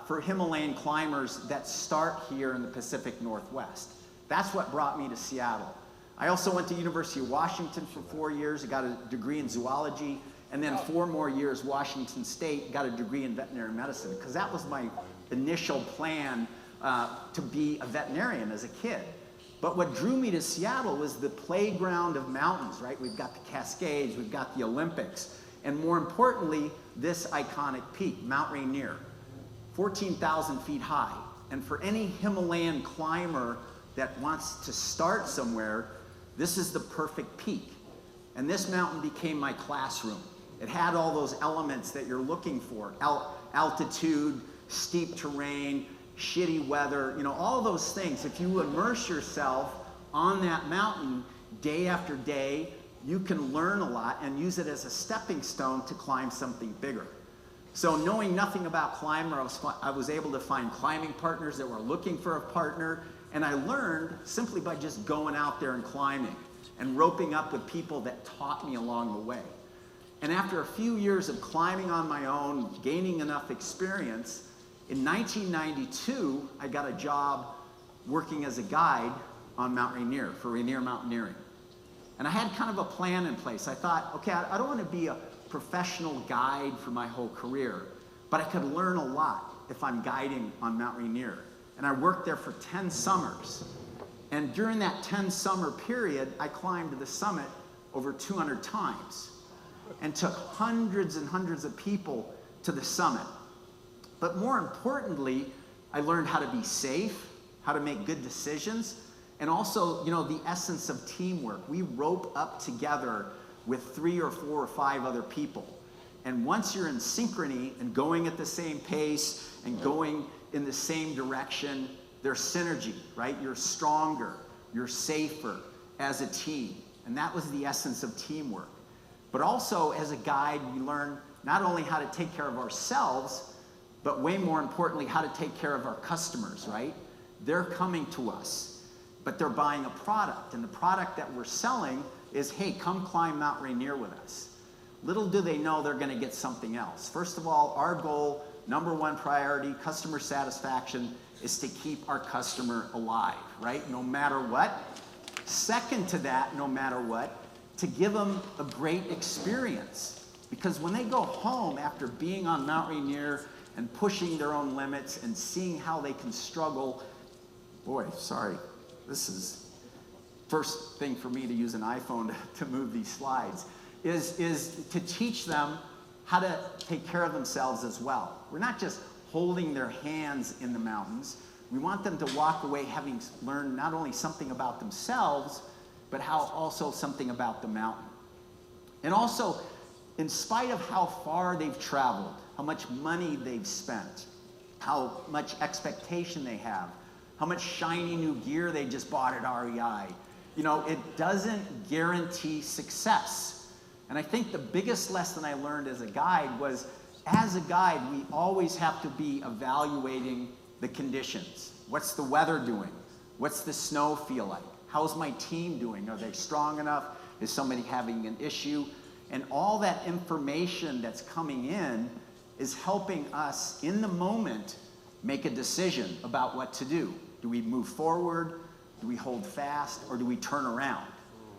for Himalayan climbers that start here in the Pacific Northwest. That's what brought me to Seattle. I also went to University of Washington for 4 years. I got a degree in zoology, and then 4 more years Washington State, got a degree in veterinary medicine, because that was my initial plan to be a veterinarian as a kid. But what drew me to Seattle was the playground of mountains, right? We've got the Cascades, we've got the Olympics, and more importantly, this iconic peak, Mount Rainier, 14,000 feet high. And for any Himalayan climber that wants to start somewhere, this is the perfect peak. And this mountain became my classroom. It had all those elements that you're looking for, altitude, steep terrain, shitty weather, you know, all those things. If you immerse yourself on that mountain day after day, you can learn a lot and use it as a stepping stone to climb something bigger. So knowing nothing about climber, I was able to find climbing partners that were looking for a partner, and I learned simply by just going out there and climbing and roping up with people that taught me along the way. And after a few years of climbing on my own, gaining enough experience, in 1992, I got a job working as a guide on Mount Rainier for Rainier Mountaineering. And I had kind of a plan in place. I thought, okay, I don't want to be a professional guide for my whole career, but I could learn a lot if I'm guiding on Mount Rainier. And I worked there for 10 summers. And during that 10-summer period, I climbed to the summit over 200 times and took hundreds and hundreds of people to the summit. But more importantly, I learned how to be safe, how to make good decisions, and also, you know, the essence of teamwork. We rope up together with 3 or 4 or 5 other people. And once you're in synchrony and going at the same pace and going in the same direction, there's synergy, right? You're stronger, you're safer as a team. And that was the essence of teamwork. But also, as a guide, we learn not only how to take care of ourselves, but way more importantly, how to take care of our customers, right? They're coming to us, but they're buying a product, and the product that we're selling is, hey, come climb Mount Rainier with us. Little do they know they're gonna get something else. First of all, our goal, #1 priority, customer satisfaction, is to keep our customer alive, right? No matter what. Second to that, no matter what, to give them a great experience. Because when they go home after being on Mount Rainier and pushing their own limits and seeing how they can struggle, boy, sorry, this is first thing for me to use an iPhone to move these slides, is to teach them how to take care of themselves as well. We're not just holding their hands in the mountains. We want them to walk away having learned not only something about themselves, but how also something about the mountain. And also, in spite of how far they've traveled, how much money they've spent, how much expectation they have, how much shiny new gear they just bought at REI, you know, it doesn't guarantee success. And I think the biggest lesson I learned as a guide was, as a guide, we always have to be evaluating the conditions. What's the weather doing? What's the snow feel like? How's my team doing? Are they strong enough? Is somebody having an issue? And all that information that's coming in is helping us, in the moment, make a decision about what to do. Do we move forward? Do we hold fast? Or do we turn around?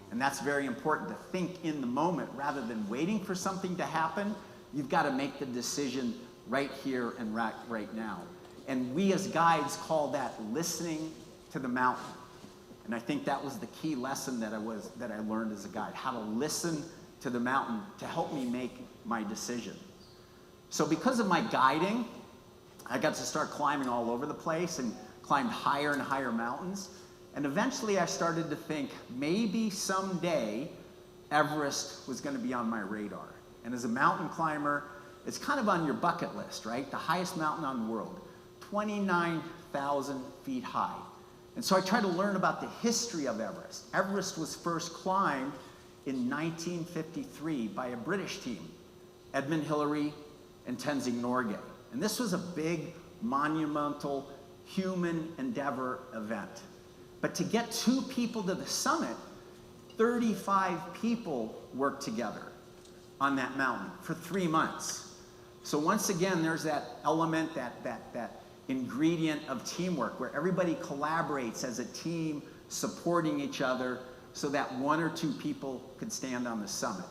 And that's very important, to think in the moment rather than waiting for something to happen. You've got to make the decision right here and right now. And we as guides call that listening to the mountain. And I think that was the key lesson that I learned as a guide, how to listen to the mountain to help me make my decision. So because of my guiding, I got to start climbing all over the place and climbed higher and higher mountains. And eventually I started to think maybe someday Everest was going to be on my radar. And as a mountain climber, it's kind of on your bucket list, right? The highest mountain on the world, 29,000 feet high. And so I tried to learn about the history of Everest. Everest was first climbed in 1953 by a British team, Edmund Hillary and Tenzing Norgay. And this was a big, monumental, human endeavor event. But to get 2 people to the summit, 35 people worked together on that mountain for 3 months. So once again, there's that element, that ingredient of teamwork where everybody collaborates as a team, supporting each other so that 1 or 2 people could stand on the summit.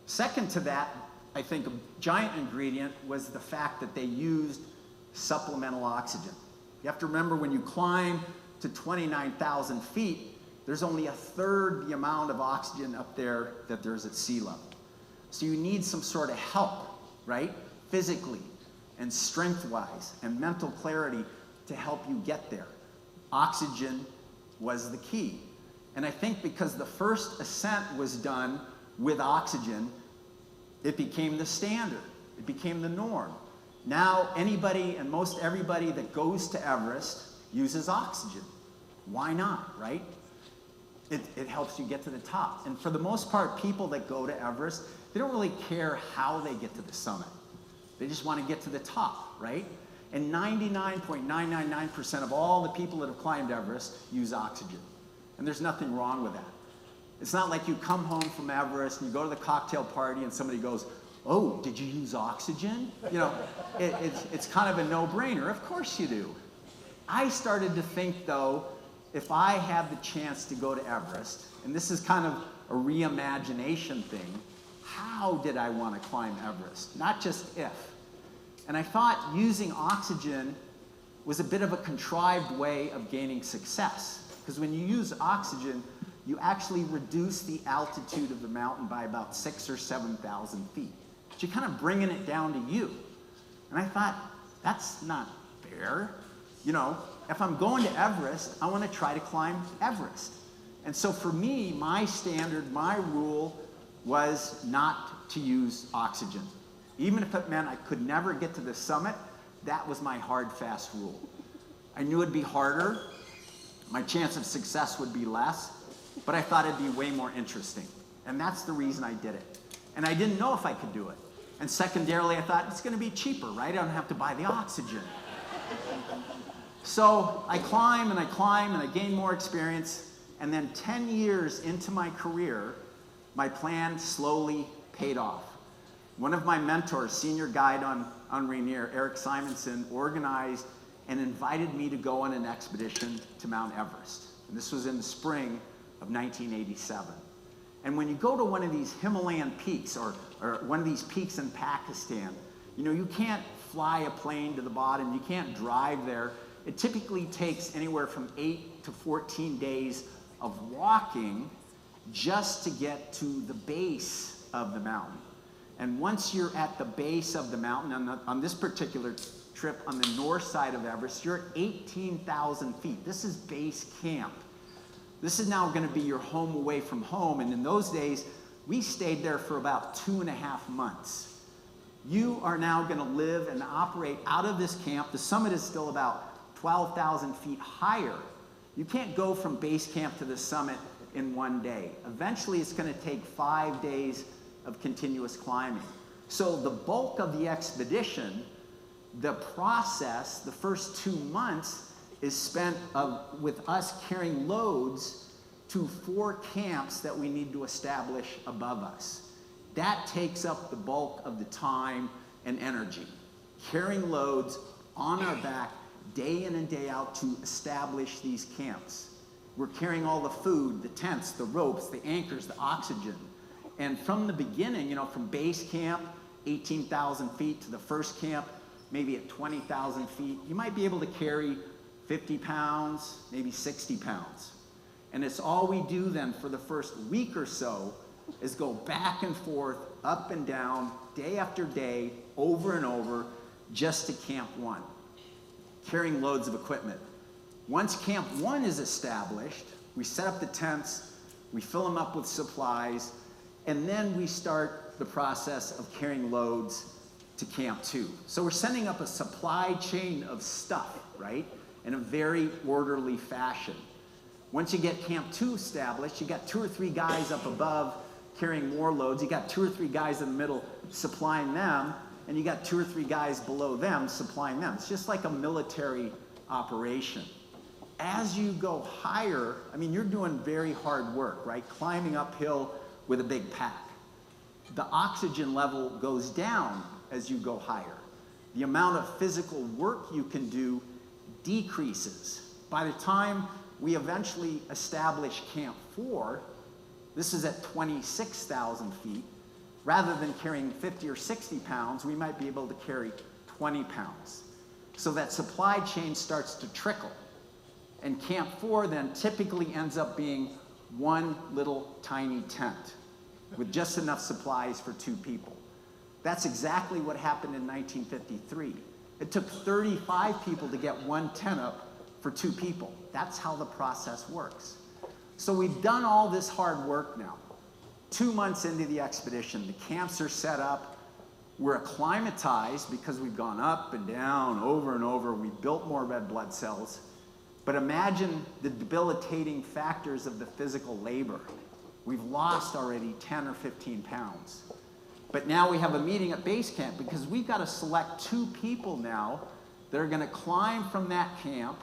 Second to that, I think a giant ingredient was the fact that they used supplemental oxygen. You have to remember, when you climb, to 29,000 feet, there's only a third the amount of oxygen up there that there's at sea level. So you need some sort of help, right? Physically and strength-wise and mental clarity to help you get there. Oxygen was the key. And I think because the first ascent was done with oxygen, it became the standard. It became the norm. Now anybody and most everybody that goes to Everest uses oxygen. Why not, right? It helps you get to the top. And for the most part, people that go to Everest, they don't really care how they get to the summit. They just want to get to the top, right? And 99.999% of all the people that have climbed Everest use oxygen. And there's nothing wrong with that. It's not like you come home from Everest and you go to the cocktail party and somebody goes, "Oh, did you use oxygen?" You know, it's kind of a no-brainer. Of course you do. I started to think, though, if I had the chance to go to Everest, and this is kind of a reimagination thing, how did I want to climb Everest? Not just if. And I thought using oxygen was a bit of a contrived way of gaining success. Because when you use oxygen, you actually reduce the altitude of the mountain by about 6,000 or 7,000 feet. But you're kind of bringing it down to you. And I thought, that's not fair. You know, if I'm going to Everest, I want to try to climb Everest. And so for me, my standard, my rule was not to use oxygen. Even if it meant I could never get to the summit, that was my hard, fast rule. I knew it'd be harder. My chance of success would be less, but I thought it'd be way more interesting. And that's the reason I did it. And I didn't know if I could do it. And secondarily, I thought it's going to be cheaper, right? I don't have to buy the oxygen. So I climb and I gain more experience. And then 10 years into my career, my plan slowly paid off. One of my mentors, senior guide on Rainier, Eric Simonson, organized and invited me to go on an expedition to Mount Everest. And this was in the spring of 1987. And when you go to one of these Himalayan peaks or one of these peaks in Pakistan, you know, you can't fly a plane to the bottom, you can't drive there. It typically takes anywhere from 8 to 14 days of walking just to get to the base of the mountain. And once you're at the base of the mountain, on this particular trip on the north side of Everest, you're at 18,000 feet. This is base camp. This is now going to be your home away from home. And in those days, we stayed there for about 2.5 months. You are now going to live and operate out of this camp. The summit is still about 12,000 feet higher. You can't go from base camp to the summit in one day. Eventually, it's going to take 5 days of continuous climbing. So the bulk of the expedition, the process, the first 2 months, is spent with us carrying loads to 4 camps that we need to establish above us. That takes up the bulk of the time and energy. Carrying loads on our back day in and day out to establish these camps. We're carrying all the food, the tents, the ropes, the anchors, the oxygen. And from the beginning, you know, from base camp, 18,000 feet, to the first camp, maybe at 20,000 feet, you might be able to carry 50 pounds, maybe 60 pounds. And it's all we do then for the first week or so is go back and forth, up and down, day after day, over and over, just to Camp 1, carrying loads of equipment. Once Camp 1 is established, we set up the tents, we fill them up with supplies, and then we start the process of carrying loads to Camp 2. So we're setting up a supply chain of stuff, right, in a very orderly fashion. Once you get Camp 2 established, you got 2 or 3 guys up above carrying more loads, you got 2 or 3 guys in the middle supplying them, and you got 2 or 3 guys below them supplying them. It's just like a military operation. As you go higher, I mean, you're doing very hard work, right? Climbing uphill with a big pack. The oxygen level goes down as you go higher. The amount of physical work you can do decreases. By the time we eventually establish Camp 4, this is at 26,000 feet. Rather than carrying 50 or 60 pounds, we might be able to carry 20 pounds. So that supply chain starts to trickle. And Camp 4 then typically ends up being one little tiny tent with just enough supplies for 2 people. That's exactly what happened in 1953. It took 35 people to get one tent up for 2 people. That's how the process works. So we've done all this hard work now. 2 months into the expedition, the camps are set up. We're acclimatized because we've gone up and down, over and over. We've built more red blood cells. But imagine the debilitating factors of the physical labor. We've lost already 10 or 15 pounds. But now we have a meeting at base camp because we've got to select 2 people now that are going to climb from that camp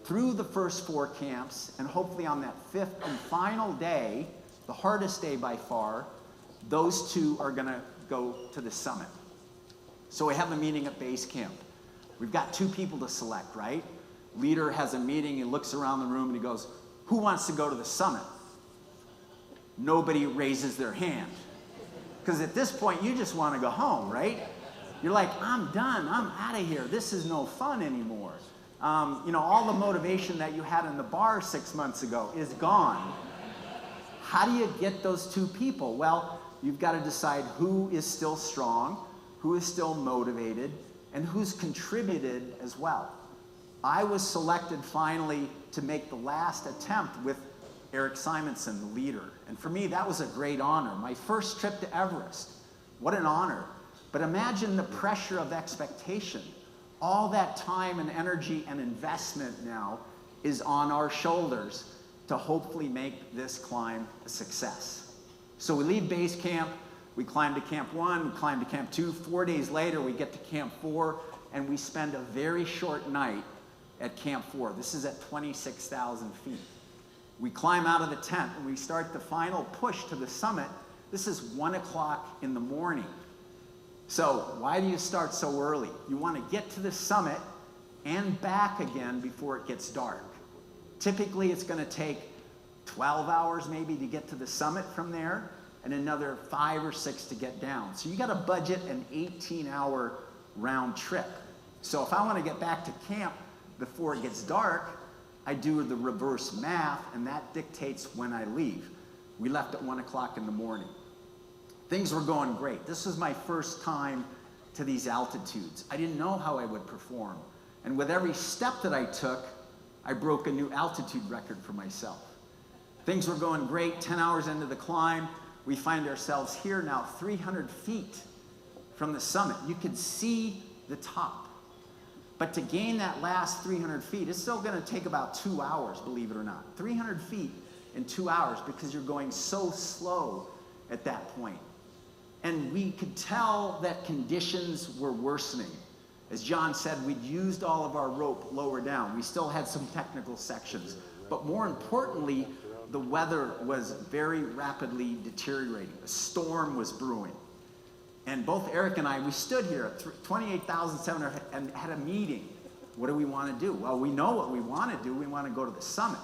through the first 4 camps, and hopefully on that 5th and final day, the hardest day by far, those 2 are going to go to the summit. So we have a meeting at base camp. We've got 2 people to select, right? Leader has a meeting, he looks around the room and he goes, who wants to go to the summit? Nobody raises their hand. Because at this point, you just want to go home, right? You're like, I'm done, I'm out of here. This is no fun anymore. All the motivation that you had in the bar 6 months ago is gone. How do you get those 2 people? Well, you've got to decide who is still strong, who is still motivated, and who's contributed as well. I was selected finally to make the last attempt with Eric Simonson, the leader. And for me, that was a great honor. My first trip to Everest. What an honor. But imagine the pressure of expectation. All that time and energy and investment now is on our shoulders to hopefully make this climb a success. So we leave base camp, we climb to Camp 1, we climb to Camp 2. 4 days later, we get to Camp 4, and we spend a very short night at Camp 4. This is at 26,000 feet. We climb out of the tent and we start the final push to the summit. This is 1 o'clock in the morning. So why do you start so early? You want to get to the summit and back again before it gets dark. Typically it's going to take 12 hours maybe to get to the summit from there, and another 5 or 6 to get down. So you got to budget an 18-hour round trip. So if I want to get back to camp before it gets dark, I do the reverse math, and that dictates when I leave. We left at 1 o'clock in the morning. Things were going great. This was my first time to these altitudes. I didn't know how I would perform. And with every step that I took, I broke a new altitude record for myself. Things were going great. 10 hours into the climb, we find ourselves here now 300 feet from the summit. You could see the top. But to gain that last 300 feet, it's still going to take about 2 hours, believe it or not. 300 feet in 2 hours because you're going so slow at that point. And we could tell that conditions were worsening. As John said, we'd used all of our rope lower down. We still had some technical sections. But more importantly, the weather was very rapidly deteriorating. A storm was brewing. And both Eric and I, we stood here at 28,700 and had a meeting. What do we want to do? Well, we know what we want to do. We want to go to the summit.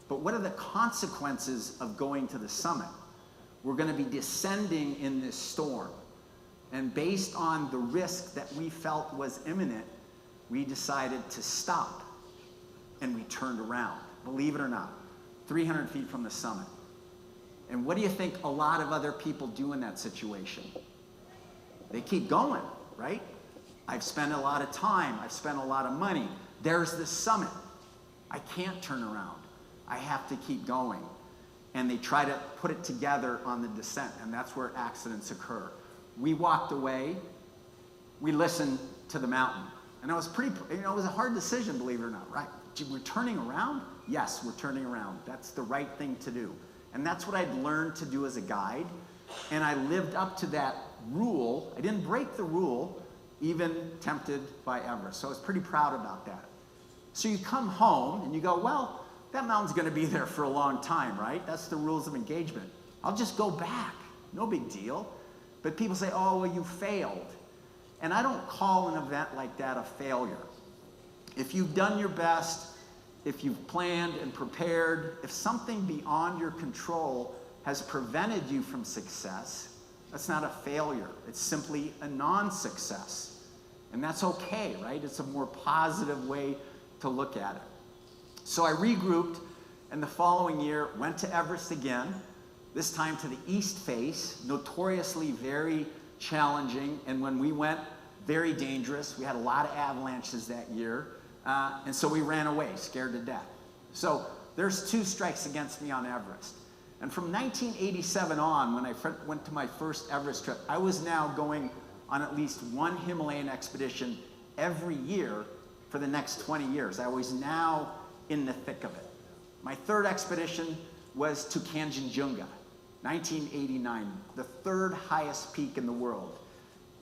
But what are the consequences of going to the summit? We're going to be descending in this storm. And based on the risk that we felt was imminent, we decided to stop. And we turned around, believe it or not, 300 feet from the summit. And what do you think a lot of other people do in that situation? They keep going, right? I've spent a lot of time. I've spent a lot of money. There's the summit. I can't turn around. I have to keep going. And they try to put it together on the descent, and that's where accidents occur. We walked away. We listened to the mountain. And it was it was a hard decision, believe it or not, right? We're turning around? Yes, we're turning around. That's the right thing to do. And that's what I'd learned to do as a guide. And I lived up to that rule. I didn't break the rule, even tempted by Everest. So I was pretty proud about that. So you come home and you go, well, that mountain's going to be there for a long time, right? That's the rules of engagement. I'll just go back. No big deal. But people say, oh, well, you failed. And I don't call an event like that a failure. If you've done your best, if you've planned and prepared, if something beyond your control has prevented you from success, that's not a failure. It's simply a non-success. And that's okay, right? It's a more positive way to look at it. So I regrouped, and the following year went to Everest again, this time to the east face, notoriously very challenging, and when we went, very dangerous. We had a lot of avalanches that year, and so we ran away, scared to death. So there's 2 strikes against me on Everest. And from 1987 on, when I went to my first Everest trip, I was now going on at least one Himalayan expedition every year for the next 20 years. I was now in the thick of it. My 3rd expedition was to Kanchenjunga, 1989, the 3rd highest peak in the world.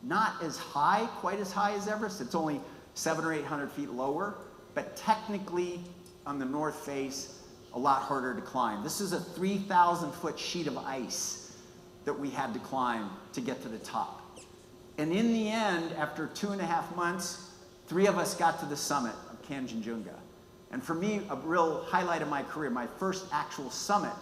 Not as high, quite as high as Everest. It's only 700 or 800 feet lower, but technically on the north face, a lot harder to climb. This is a 3,000-foot sheet of ice that we had to climb to get to the top. And in the end, after 2.5 months, 3 of us got to the summit of Kanchenjunga. And for me, a real highlight of my career, my first actual summit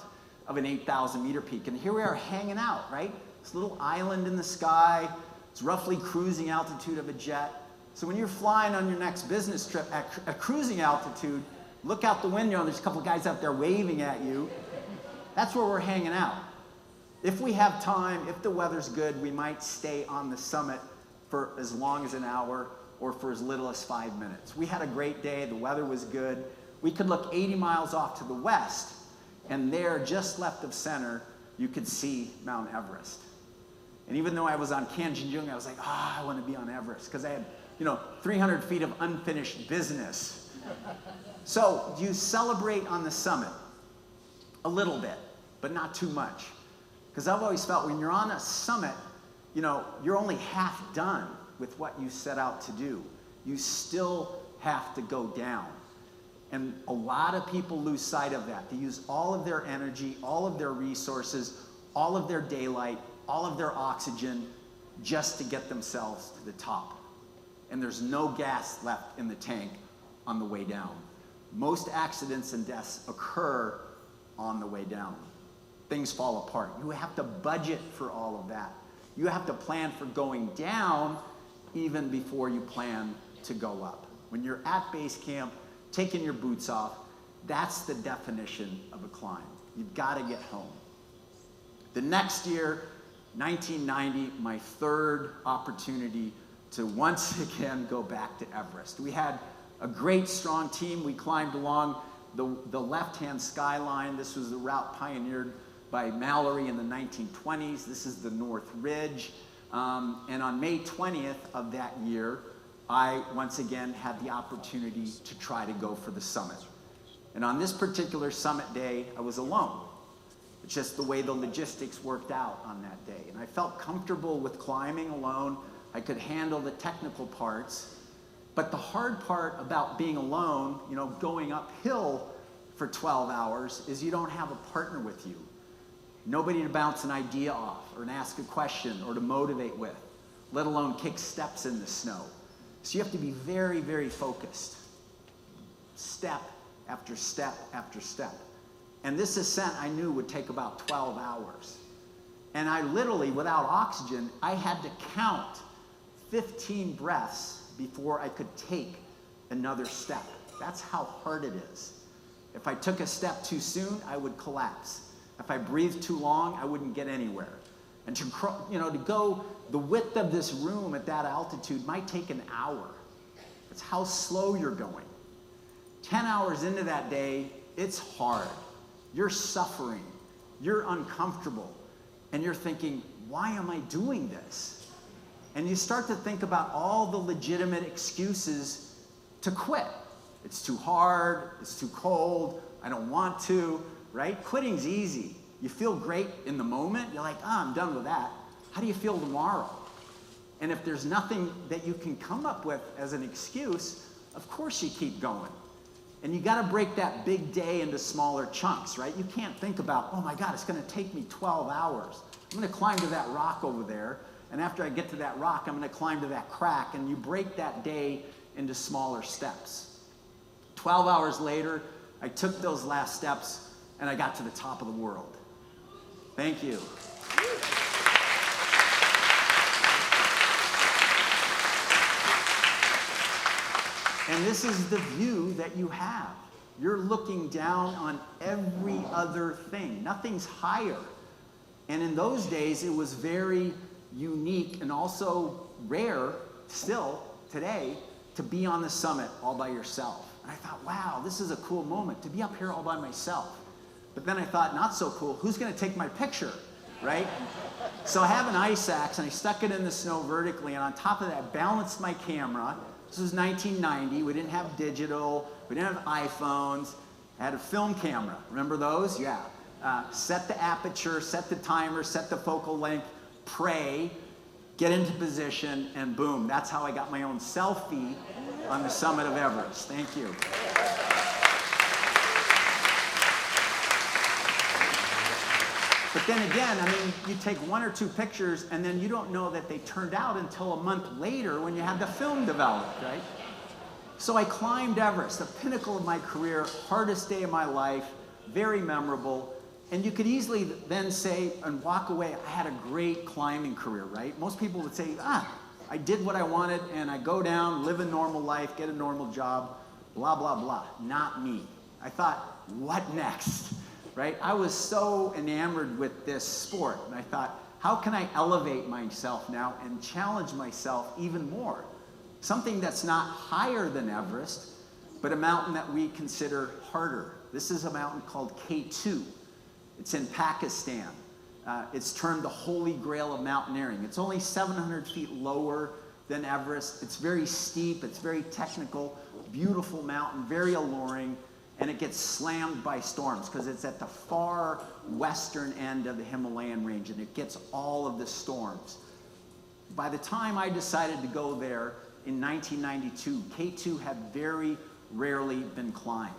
of an 8,000-meter peak. And here we are hanging out, right? This little island in the sky. It's roughly cruising altitude of a jet. So when you're flying on your next business trip at cruising altitude, look out the window and there's a couple guys out there waving at you. That's where we're hanging out. If we have time, if the weather's good, we might stay on the summit for as long as an hour or for as little as 5 minutes. We had a great day, the weather was good. We could look 80 miles off to the west, and there, just left of center, you could see Mount Everest. And even though I was on Kanchenjunga, I was like, I want to be on Everest, because I had, 300 feet of unfinished business. So you celebrate on the summit a little bit, but not too much. Because I've always felt when you're on a summit, you're only half done with what you set out to do. You still have to go down. And a lot of people lose sight of that. They use all of their energy, all of their resources, all of their daylight, all of their oxygen just to get themselves to the top. And there's no gas left in the tank on the way down. Most accidents and deaths occur on the way down. Things fall apart. You have to budget for all of that. You have to plan for going down even before you plan to go up. When you're at base camp, taking your boots off, that's the definition of a climb. You've got to get home. The next year, 1990, my 3rd opportunity to once again go back to Everest. We had a great, strong team. We climbed along the left-hand skyline. This was the route pioneered by Mallory in the 1920s. This is the North Ridge. And on May 20th of that year, I once again had the opportunity to try to go for the summit. And on this particular summit day, I was alone. It's just the way the logistics worked out on that day. And I felt comfortable with climbing alone. I could handle the technical parts. But the hard part about being alone, going uphill for 12 hours, is you don't have a partner with you. Nobody to bounce an idea off, or to ask a question, or to motivate with, let alone kick steps in the snow. So you have to be very, very focused. Step after step after step. And this ascent I knew would take about 12 hours. And I literally, without oxygen, I had to count 15 breaths before I could take another step. That's how hard it is. If I took a step too soon, I would collapse. If I breathed too long, I wouldn't get anywhere. And to go the width of this room at that altitude might take an hour. It's how slow you're going. 10 hours into that day, it's hard. You're suffering. You're uncomfortable. And you're thinking, why am I doing this? And you start to think about all the legitimate excuses to quit. It's too hard. It's too cold. I don't want to, right? Quitting's easy. You feel great in the moment. You're like, I'm done with that. How do you feel tomorrow? And if there's nothing that you can come up with as an excuse, of course you keep going. And you got to break that big day into smaller chunks, right? You can't think about, oh my God, it's going to take me 12 hours. I'm going to climb to that rock over there. And after I get to that rock, I'm going to climb to that crack. And you break that day into smaller steps. 12 hours later, I took those last steps and I got to the top of the world. Thank you. And this is the view that you have. You're looking down on every other thing. Nothing's higher. And in those days, it was very unique and also rare, still today, to be on the summit all by yourself. And I thought, wow, this is a cool moment to be up here all by myself. But then I thought, not so cool, who's gonna take my picture, right? So I have an ice axe and I stuck it in the snow vertically, and on top of that, balanced my camera. This was 1990, we didn't have digital, we didn't have iPhones. I had a film camera, remember those? Yeah. Set the aperture, set the timer, set the focal length, pray, get into position, and boom, that's how I got my own selfie on the summit of Everest. Thank you. But then again, I mean, you take 1 or 2 pictures and then you don't know that they turned out until a month later when you had the film developed, right? So I climbed Everest, the pinnacle of my career, hardest day of my life, very memorable. And you could easily then say and walk away, I had a great climbing career, right? Most people would say, I did what I wanted and I go down, live a normal life, get a normal job, blah, blah, blah. Not me. I thought, what next? Right? I was so enamored with this sport, and I thought, how can I elevate myself now and challenge myself even more? Something that's not higher than Everest, but a mountain that we consider harder. This is a mountain called K2. It's in Pakistan. It's termed the Holy Grail of mountaineering. It's only 700 feet lower than Everest. It's very steep, it's very technical, beautiful mountain, very alluring. And it gets slammed by storms because it's at the far western end of the Himalayan range, and it gets all of the storms. By the time I decided to go there in 1992, K2 had very rarely been climbed.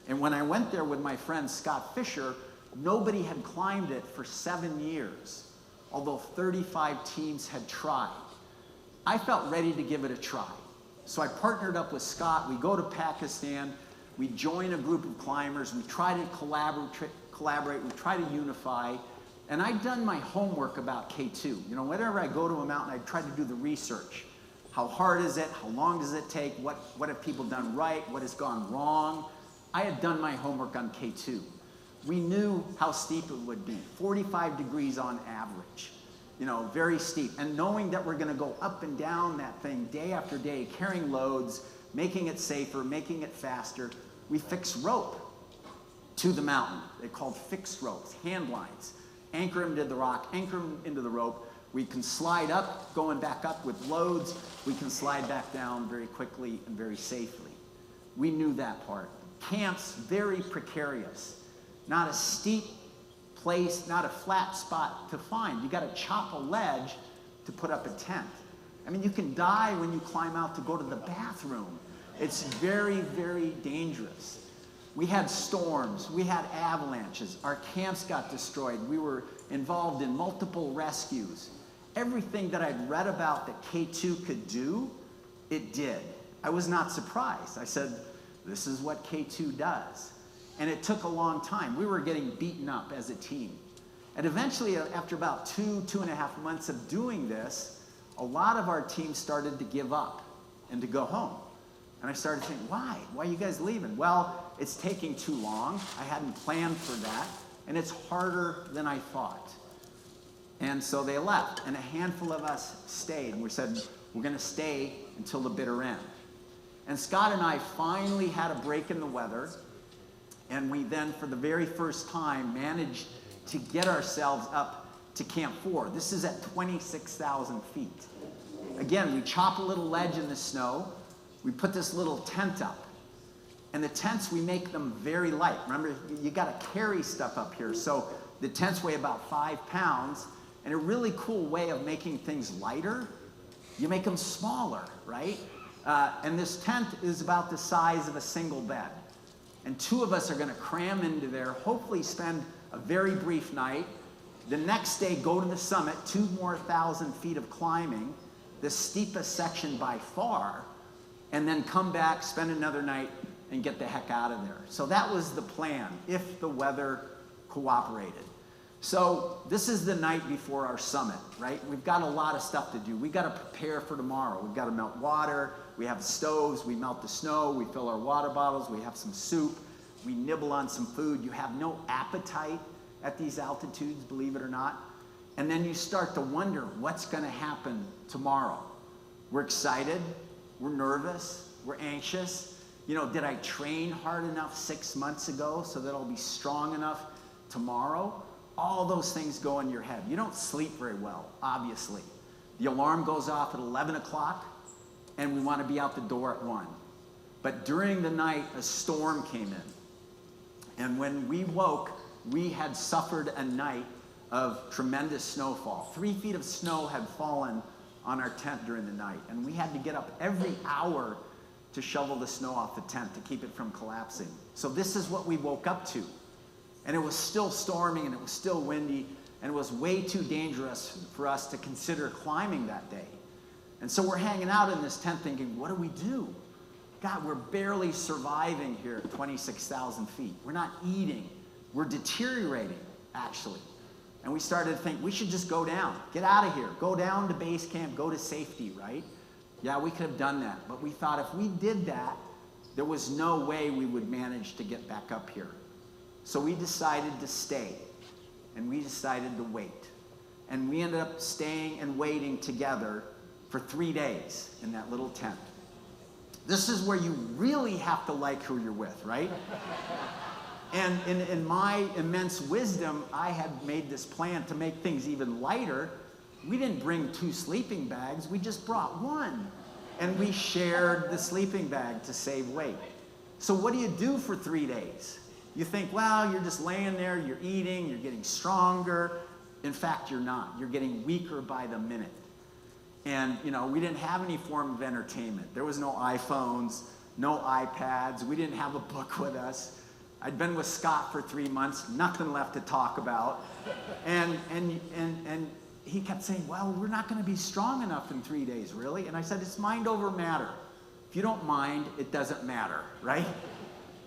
And when I went there with my friend Scott Fisher, nobody had climbed it for 7 years, although 35 teams had tried. I felt ready to give it a try. So I partnered up with Scott. We go to Pakistan. We join a group of climbers, we try to collaborate, we try to unify, and I'd done my homework about K2. You know, whenever I go to a mountain, I try to do the research. How hard is it? How long does it take? What have people done right? What has gone wrong? I had done my homework on K2. We knew how steep it would be, 45 degrees on average. You know, very steep. And knowing that we're gonna go up and down that thing day after day, carrying loads, making it safer, making it faster, we fixed rope to the mountain. They're called fixed ropes, hand lines. Anchor them to the rock, anchor them into the rope. We can slide up, going back up with loads. We can slide back down very quickly and very safely. We knew that part. Camps, very precarious. Not a steep place, not a flat spot to find. You gotta chop a ledge to put up a tent. I mean, you can die when you climb out to go to the bathroom. It's very, very dangerous. We had storms, we had avalanches, our camps got destroyed, we were involved in multiple rescues. Everything that I'd read about that K2 could do, it did. I was not surprised. I said, this is what K2 does. And it took a long time. We were getting beaten up as a team. And eventually, after about 2.5 months of doing this, a lot of our team started to give up and to go home. And I started thinking, why? Why are you guys leaving? Well, it's taking too long. I hadn't planned for that. And it's harder than I thought. And so they left. And a handful of us stayed. And we said, we're going to stay until the bitter end. And Scott and I finally had a break in the weather. And we then, for the very first time, managed to get ourselves up to Camp 4. This is at 26,000 feet. Again, we chop a little ledge in the snow. We put this little tent up. And the tents, we make them very light. Remember, you got to carry stuff up here. So the tents weigh about 5 pounds. And a really cool way of making things lighter, you make them smaller, right? And this tent is about the size of a single bed. And 2 of us are going to cram into there, hopefully spend a very brief night. The next day, go to the summit, 2,000 more feet of climbing, the steepest section by far, and then come back, spend another night, and get the heck out of there. So that was the plan, if the weather cooperated. So this is the night before our summit, right? We've got a lot of stuff to do. We've got to prepare for tomorrow. We've got to melt water. We have stoves. We melt the snow. We fill our water bottles. We have some soup. We nibble on some food. You have no appetite at these altitudes, believe it or not. And then you start to wonder what's going to happen tomorrow. We're excited. We're nervous. We're anxious. You know, did I train hard enough 6 months ago so that I'll be strong enough tomorrow? All those things go in your head. You don't sleep very well, obviously. The alarm goes off at 11 o'clock, and we want to be out the door at 1. But during the night, a storm came in. And when we woke, we had suffered a night of tremendous snowfall. 3 feet of snow had fallen on our tent during the night, and we had to get up every hour to shovel the snow off the tent to keep it from collapsing. So this is what we woke up to. And it was still storming, and it was still windy, and it was way too dangerous for us to consider climbing that day. And so we're hanging out in this tent thinking, what do we do? God, we're barely surviving here at 26,000 feet. We're not eating. We're deteriorating, actually. And we started to think, we should just go down. Get out of here. Go down to base camp. Go to safety, right? Yeah, we could have done that. But we thought if we did that, there was no way we would manage to get back up here. So we decided to stay. And we decided to wait. And we ended up staying and waiting together for 3 days in that little tent. This is where you really have to like who you're with, right? And in my immense wisdom, I had made this plan to make things even lighter. We didn't bring 2 sleeping bags, we just brought 1. And we shared the sleeping bag to save weight. So what do you do for 3 days? You think, well, you're just laying there, you're eating, you're getting stronger. In fact, you're not. You're getting weaker by the minute. And, you know, we didn't have any form of entertainment. There was no iPhones, no iPads. We didn't have a book with us. I'd been with Scott for 3 months, nothing left to talk about. And he kept saying, well, we're not going to be strong enough in 3 days, really. And I said, it's mind over matter. If you don't mind, it doesn't matter, right?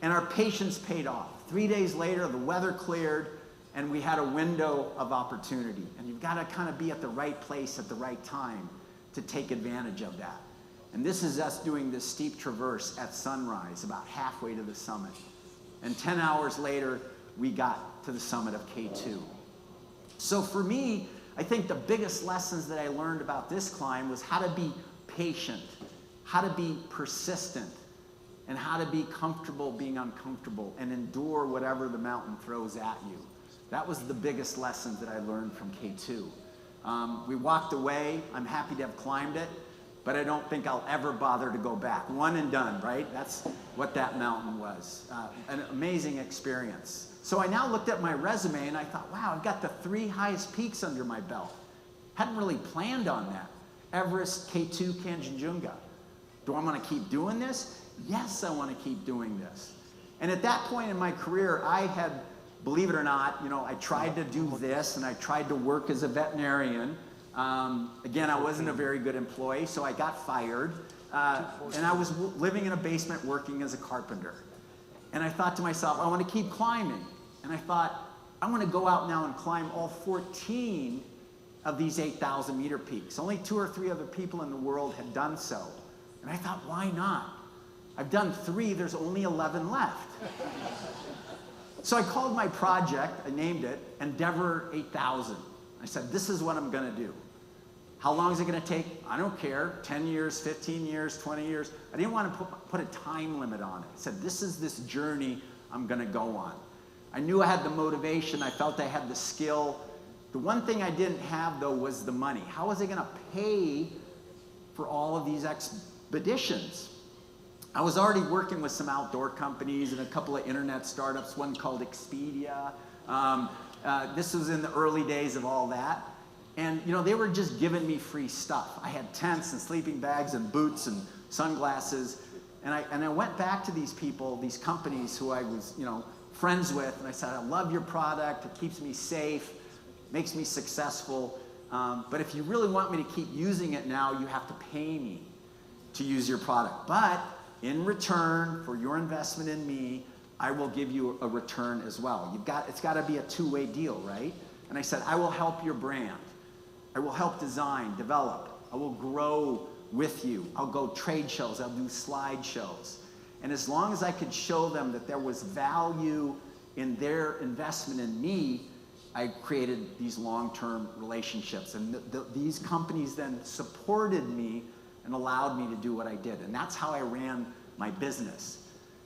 And our patience paid off. 3 days later, the weather cleared, and we had a window of opportunity. And you've got to kind of be at the right place at the right time to take advantage of that. And this is us doing this steep traverse at sunrise, about halfway to the summit. And 10 hours later, we got to the summit of K2. So for me, I think the biggest lessons that I learned about this climb was how to be patient, how to be persistent, and how to be comfortable being uncomfortable and endure whatever the mountain throws at you. That was the biggest lesson that I learned from K2. We walked away. I'm happy to have climbed it, but I don't think I'll ever bother to go back. One and done, right? That's what that mountain was. An amazing experience. So I now looked at my resume and I thought, wow, I've got the 3 highest peaks under my belt. Hadn't really planned on that. Everest, K2, Kanchenjunga. Do I want to keep doing this? Yes, I want to keep doing this. And at that point in my career, I had, believe it or not, you know, I tried to do this and I tried to work as a veterinarian. Again, I wasn't a very good employee, so I got fired. And I was living in a basement working as a carpenter. And I thought to myself, I want to keep climbing. And I thought, I want to go out now and climb all 14 of these 8,000 meter peaks. Only 2 or 3 other people in the world had done so. And I thought, why not? I've done 3, there's only 11 left. So I called my project, I named it Endeavor 8000. I said, this is what I'm going to do. How long is it going to take? I don't care. 10 years, 15 years, 20 years. I didn't want to put a time limit on it. I said, this is this journey I'm going to go on. I knew I had the motivation. I felt I had the skill. The one thing I didn't have, though, was the money. How was I going to pay for all of these expeditions? I was already working with some outdoor companies and a couple of internet startups, one called Expedia. This was in the early days of all that. And, you know, they were just giving me free stuff. I had tents and sleeping bags and boots and sunglasses. And I went back to these people, these companies who I was, you know, friends with. And I said, I love your product. It keeps me safe, makes me successful. But if you really want me to keep using it now, you have to pay me to use your product. But in return for your investment in me, I will give you a return as well. It's got to be a two-way deal, right? And I said, I will help your brand. I will help design, develop. I will grow with you. I'll go trade shows. I'll do slide shows. And as long as I could show them that there was value in their investment in me, I created these long-term relationships. And these companies then supported me and allowed me to do what I did. And that's how I ran my business.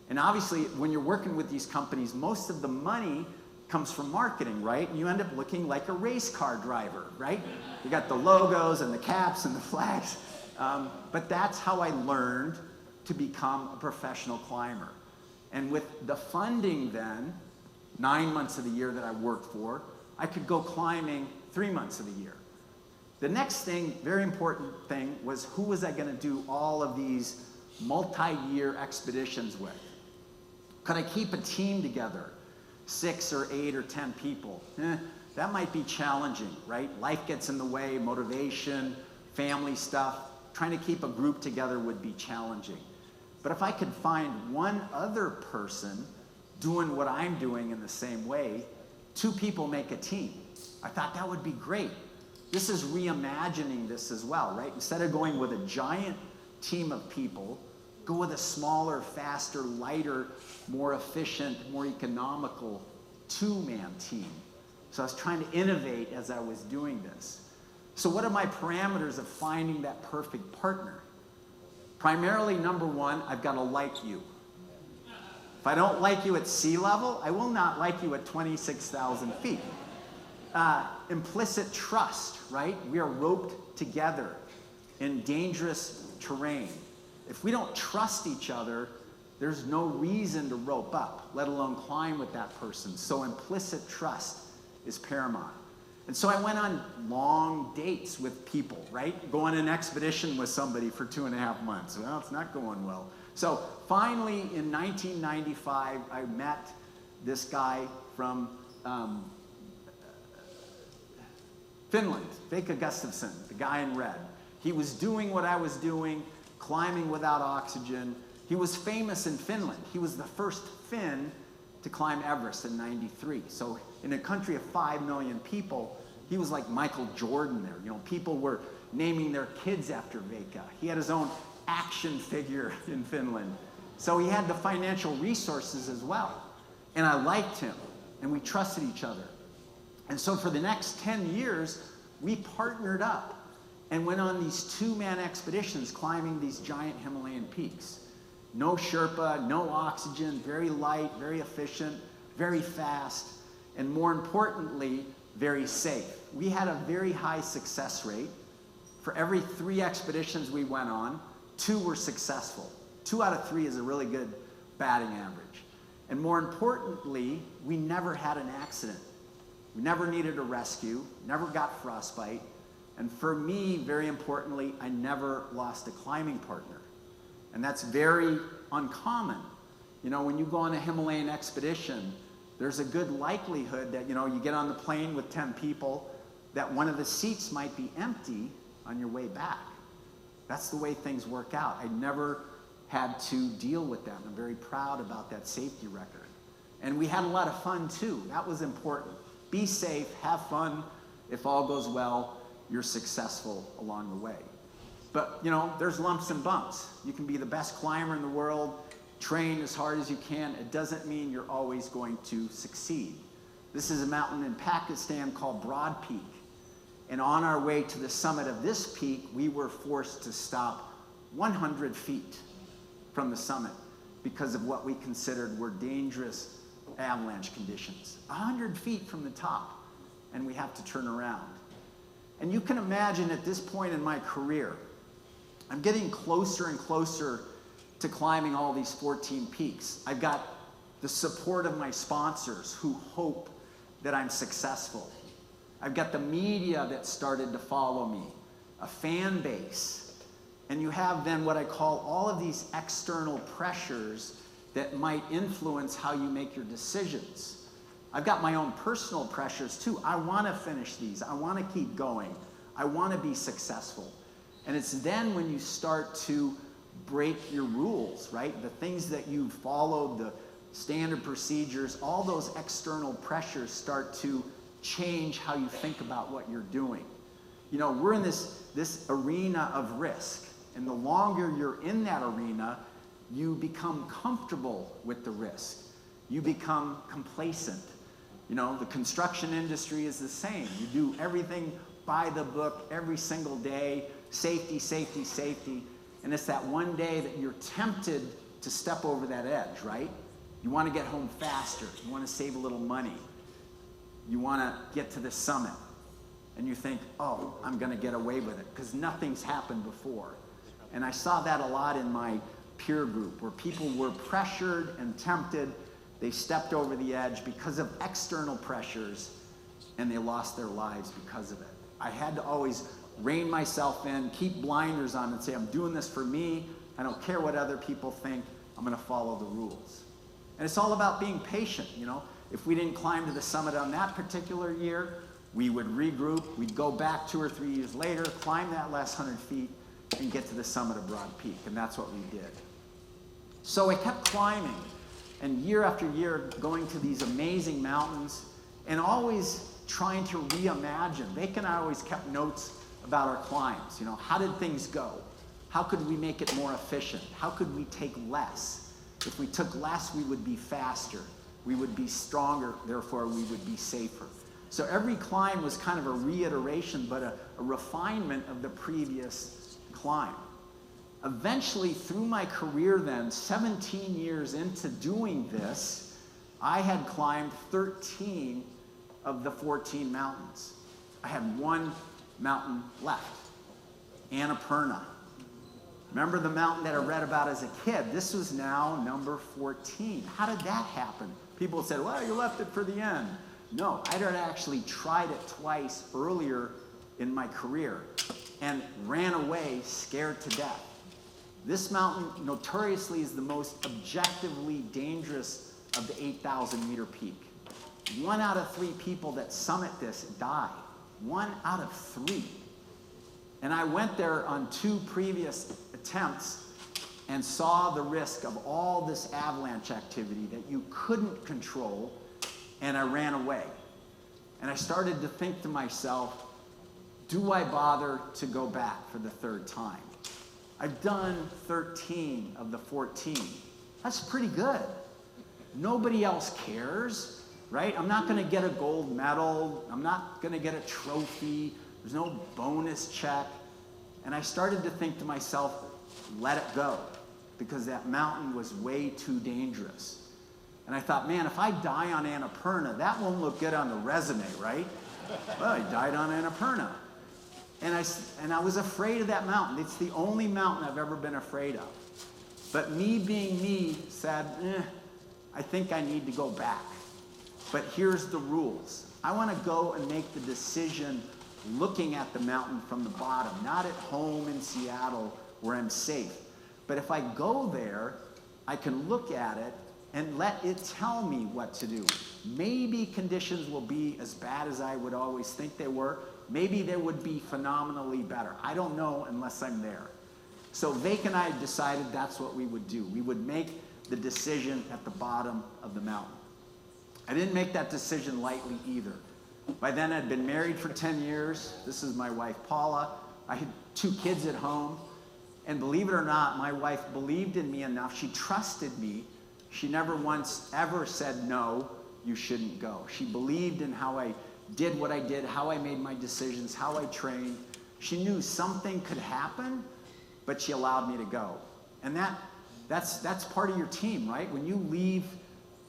And obviously, when you're working with these companies, most of the money comes from marketing, right? And you end up looking like a race car driver, right? You got the logos and the caps and the flags. But that's how I learned to become a professional climber. And with the funding then, 9 months of the year that I worked for, I could go climbing 3 months of the year. The next thing, very important thing, was who was I going to do all of these multi-year expeditions with? Could I keep a team together? 6 or 8 or 10 people? That might be challenging, right? Life gets in the way, motivation, family stuff. Trying to keep a group together would be challenging. But if I could find one other person doing what I'm doing in the same way, 2 people make a team. I thought that would be great. This is reimagining this as well, right? Instead of going with a giant team of people, go with a smaller, faster, lighter, more efficient, more economical 2-man team. So I was trying to innovate as I was doing this. So what are my parameters of finding that perfect partner? Primarily, number 1, I've got to like you. If I don't like you at sea level, I will not like you at 26,000 feet. Implicit trust, right? We are roped together in dangerous terrain. If we don't trust each other, there's no reason to rope up, let alone climb with that person. So implicit trust is paramount. And so I went on long dates with people, right? Go on an expedition with somebody for 2.5 months. Well, it's not going well. So finally, in 1995, I met this guy from Finland, Veikka Gustafsson, the guy in red. He was doing what I was doing, climbing without oxygen. He was famous in Finland. He was the first Finn to climb Everest in '93. So in a country of 5 million people, he was like Michael Jordan there. You know, people were naming their kids after Veikka. He had his own action figure in Finland. So he had the financial resources as well. And I liked him, and we trusted each other. And so for the next 10 years, we partnered up and went on these 2-man expeditions climbing these giant Himalayan peaks. No Sherpa, no oxygen, very light, very efficient, very fast, and more importantly, very safe. We had a very high success rate. For every 3 expeditions we went on, 2 were successful. 2 out of 3 is a really good batting average. And more importantly, we never had an accident. We never needed a rescue, never got frostbite. And for me, very importantly, I never lost a climbing partner. And that's very uncommon. You know, when you go on a Himalayan expedition, there's a good likelihood that, you know, you get on the plane with 10 people, that one of the seats might be empty on your way back. That's the way things work out. I never had to deal with that. I'm very proud about that safety record. And we had a lot of fun too. That was important. Be safe, have fun. If all goes well, you're successful along the way. But, you know, there's lumps and bumps. You can be the best climber in the world, train as hard as you can. It doesn't mean you're always going to succeed. This is a mountain in Pakistan called Broad Peak. And on our way to the summit of this peak, we were forced to stop 100 feet from the summit because of what we considered were dangerous avalanche conditions. 100 feet from the top, and we have to turn around. And you can imagine at this point in my career, I'm getting closer and closer to climbing all these 14 peaks. I've got the support of my sponsors who hope that I'm successful. I've got the media that started to follow me, a fan base. And you have then what I call all of these external pressures that might influence how you make your decisions. I've got my own personal pressures too. I want to finish these. I want to keep going. I want to be successful. And it's then when you start to break your rules, right? The things that you followed, the standard procedures, all those external pressures start to change how you think about what you're doing. You know, we're in this arena of risk. And the longer you're in that arena, You become comfortable with the risk. You become complacent. You know, the construction industry is the same. You do everything by the book every single day, safety, safety, safety. And it's that one day that you're tempted to step over that edge, right? You want to get home faster. You want to save a little money. You want to get to the summit. And you think, oh, I'm going to get away with it because nothing's happened before. And I saw that a lot in my peer group where people were pressured and tempted. They stepped over the edge because of external pressures and they lost their lives because of it. I had to always rein myself in, keep blinders on and say, I'm doing this for me. I don't care what other people think. I'm going to follow the rules. And it's all about being patient, you know. If we didn't climb to the summit on that particular year, we would regroup. We'd go back 2 or 3 years later, climb that last 100 feet, and get to the summit of Broad Peak. And that's what we did. So I kept climbing, and year after year, going to these amazing mountains, and always trying to reimagine. Vic and I always kept notes about our climbs. You know, how did things go? How could we make it more efficient? How could we take less? If we took less, we would be faster. We would be stronger, therefore we would be safer. So every climb was kind of a reiteration, but a refinement of the previous climb. Eventually, through my career then, 17 years into doing this, I had climbed 13 of the 14 mountains. I had one mountain left, Annapurna. Remember the mountain that I read about as a kid? This was now number 14. How did that happen? People said, well, you left it for the end. No, I had actually tried it twice earlier in my career and ran away scared to death. This mountain notoriously is the most objectively dangerous of the 8,000 meter peak. 1 out of 3 people that summit this die. 1 out of 3. And I went there on 2 previous attempts and saw the risk of all this avalanche activity that you couldn't control, and I ran away. And I started to think to myself, do I bother to go back for the 3rd time? I've done 13 of the 14. That's pretty good. Nobody else cares, right? I'm not going to get a gold medal. I'm not going to get a trophy. There's no bonus check. And I started to think to myself, let it go, because that mountain was way too dangerous. And I thought, man, if I die on Annapurna, that won't look good on the resume, right? Well, I died on Annapurna. And I was afraid of that mountain. It's the only mountain I've ever been afraid of. But me being me said, I think I need to go back. But here's the rules. I want to go and make the decision looking at the mountain from the bottom, not at home in Seattle where I'm safe. But if I go there, I can look at it and let it tell me what to do. Maybe conditions will be as bad as I would always think they were. Maybe they would be phenomenally better. I don't know unless I'm there. So Vic and I decided that's what we would do. We would make the decision at the bottom of the mountain. I didn't make that decision lightly either. By then I'd been married for 10 years. This is my wife, Paula. I had 2 kids at home. And believe it or not, my wife believed in me enough. She trusted me. She never once ever said, no, you shouldn't go. She believed in how I did what I did, how I made my decisions, how I trained. She knew something could happen, but she allowed me to go. And that's part of your team, right? When you leave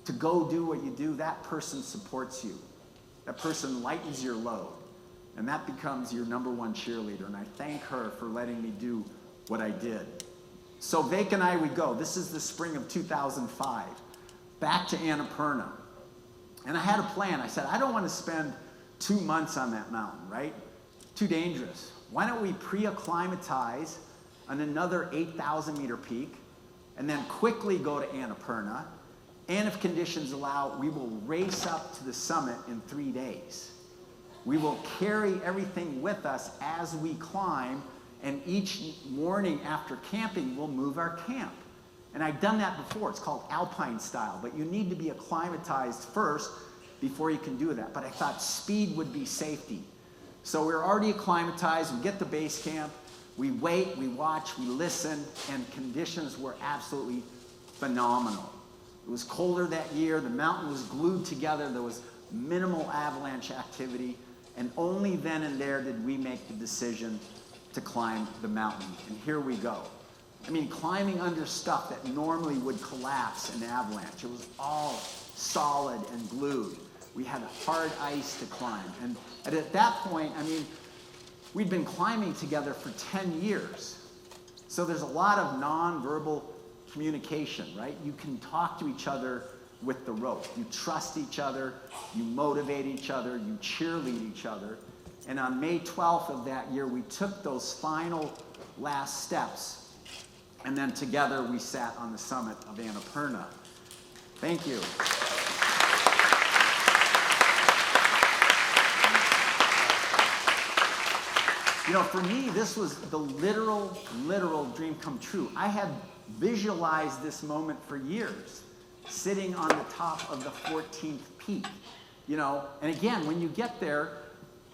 to go do what you do, that person supports you. That person lightens your load. And that becomes your #1 cheerleader. And I thank her for letting me do what I did. So Vic and I would go. This is the spring of 2005. Back to Annapurna. And I had a plan. I said, I don't want to spend 2 months on that mountain, right? Too dangerous. Why don't we pre-acclimatize on another 8,000 meter peak and then quickly go to Annapurna. And if conditions allow, we will race up to the summit in 3 days. We will carry everything with us as we climb, and each morning after camping, we'll move our camp. And I've done that before. It's called alpine style, but you need to be acclimatized first before you can do that. But I thought speed would be safety. So we're already acclimatized. We get to base camp. We wait, we watch, we listen, and conditions were absolutely phenomenal. It was colder that year, the mountain was glued together, there was minimal avalanche activity, and only then and there did we make the decision to climb the mountain. And here we go. I mean, climbing under stuff that normally would collapse in avalanche. It was all solid and glued. We had hard ice to climb. And at that point, I mean, we'd been climbing together for 10 years. So there's a lot of nonverbal communication, right? You can talk to each other with the rope. You trust each other, you motivate each other, you cheerlead each other. And on May 12th of that year, we took those final last steps. And then together we sat on the summit of Annapurna. Thank you. You know, for me, this was the literal dream come true. I had visualized this moment for years, sitting on the top of the 14th peak. You know, and again, when you get there,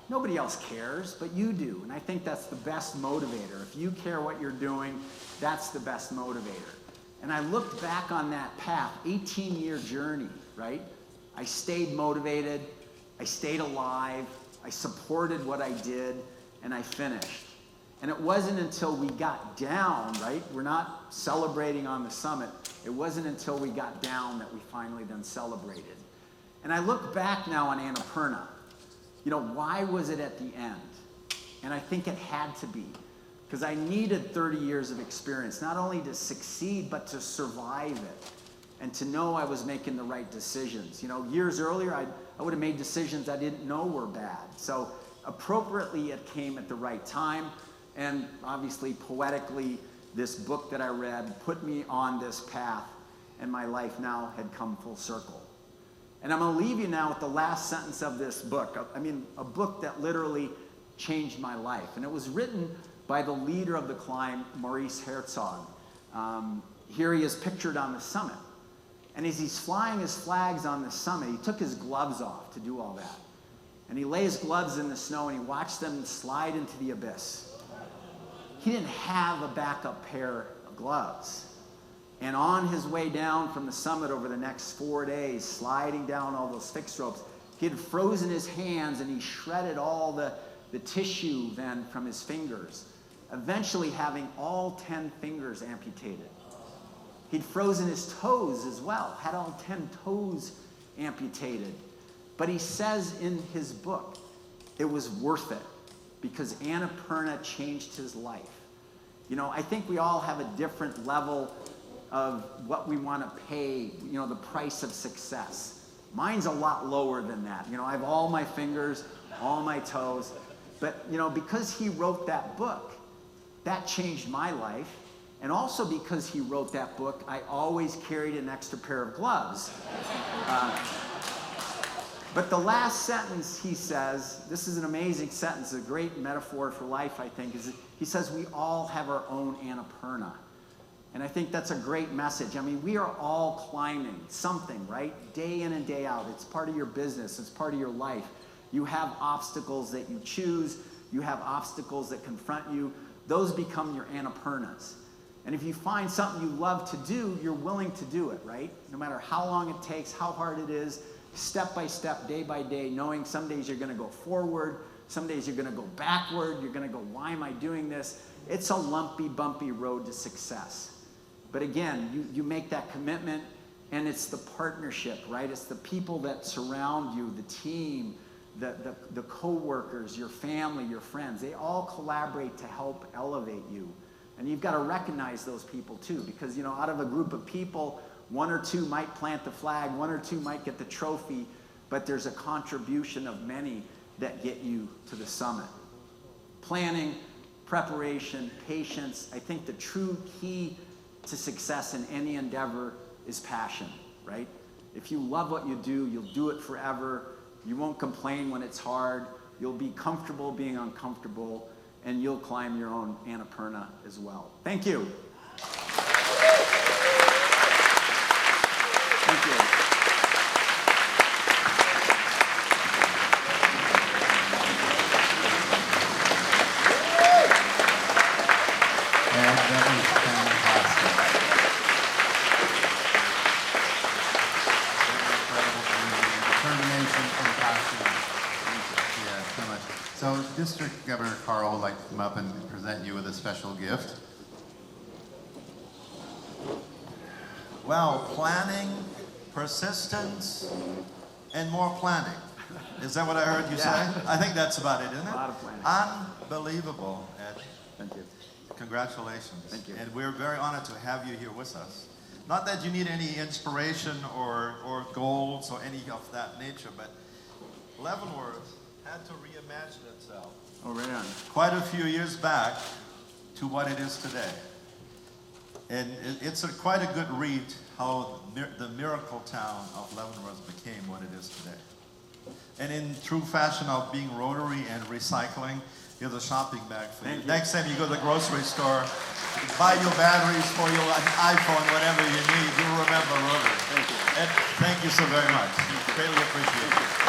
nobody else cares, but you do. And I think that's the best motivator. If you care what you're doing, that's the best motivator. And I looked back on that path, 18-year journey, right? I stayed motivated, I stayed alive, I supported what I did, and I finished. And it wasn't until we got down, right? We're not celebrating on the summit. It wasn't until we got down that we finally then celebrated. And I look back now on Annapurna. You know, why was it at the end? And I think it had to be, because I needed 30 years of experience, not only to succeed, but to survive it, and to know I was making the right decisions. You know, years earlier, I would have made decisions I didn't know were bad. So appropriately, it came at the right time, and obviously, poetically, this book that I read put me on this path, and my life now had come full circle. And I'm going to leave you now with the last sentence of this book. I mean, a book that literally changed my life. And it was written by the leader of the climb, Maurice Herzog. Here he is pictured on the summit. And as he's flying his flags on the summit, he took his gloves off to do all that. And he lay his gloves in the snow and he watched them slide into the abyss. He didn't have a backup pair of gloves. And on his way down from the summit over the next 4 days, sliding down all those fixed ropes, he had frozen his hands and he shredded all the tissue then from his fingers, eventually having all 10 fingers amputated. He'd frozen his toes as well, had all 10 toes amputated. But he says in his book, it was worth it because Annapurna changed his life. You know, I think we all have a different level of what we want to pay, you know, the price of success. Mine's a lot lower than that. You know, I have all my fingers, all my toes. But, you know, because he wrote that book, that changed my life. And also because he wrote that book, I always carried an extra pair of gloves. But the last sentence he says, this is an amazing sentence, a great metaphor for life, I think, is he says we all have our own Annapurna. And I think that's a great message. I mean, we are all climbing something, right? Day in and day out. It's part of your business. It's part of your life. You have obstacles that you choose. You have obstacles that confront you. Those become your Annapurnas. And if you find something you love to do, you're willing to do it, right? No matter how long it takes, how hard it is, step by step, day by day, knowing some days you're going to go forward, some days you're going to go backward, you're going to go, why am I doing this? It's a lumpy, bumpy road to success. But again, you make that commitment, and it's the partnership, right? It's the people that surround you, the team, the co-workers, your family, your friends. They all collaborate to help elevate you. And you've got to recognize those people too, because, you know, out of a group of people, 1 or 2 might plant the flag, 1 or 2 might get the trophy, but there's a contribution of many that get you to the summit. Planning, preparation, patience. I think the true key to success in any endeavor is passion, right? If you love what you do, you'll do it forever. You won't complain when it's hard. You'll be comfortable being uncomfortable, and you'll climb your own Annapurna as well. Thank you. Thank you. District Governor Carl would like to come up and present you with a special gift. Well, planning, persistence, and more planning. Is that what I heard you say? I think that's about it, isn't it? A lot of planning. Unbelievable, Ed. Thank you. Congratulations. Thank you. And we're very honored to have you here with us. Not that you need any inspiration or goals or any of that nature, but Leavenworth had to reimagine itself Oh, right on. quite a few years back to what it is today. And it's quite a good read how the miracle town of Leavenworth became what it is today. And in true fashion of being Rotary and recycling, here's a shopping bag for you. Thank you. Next time you go to the grocery store, buy your batteries for your iPhone, whatever you need, you'll remember Rotary. Thank you. And thank you so very much. Greatly appreciate it.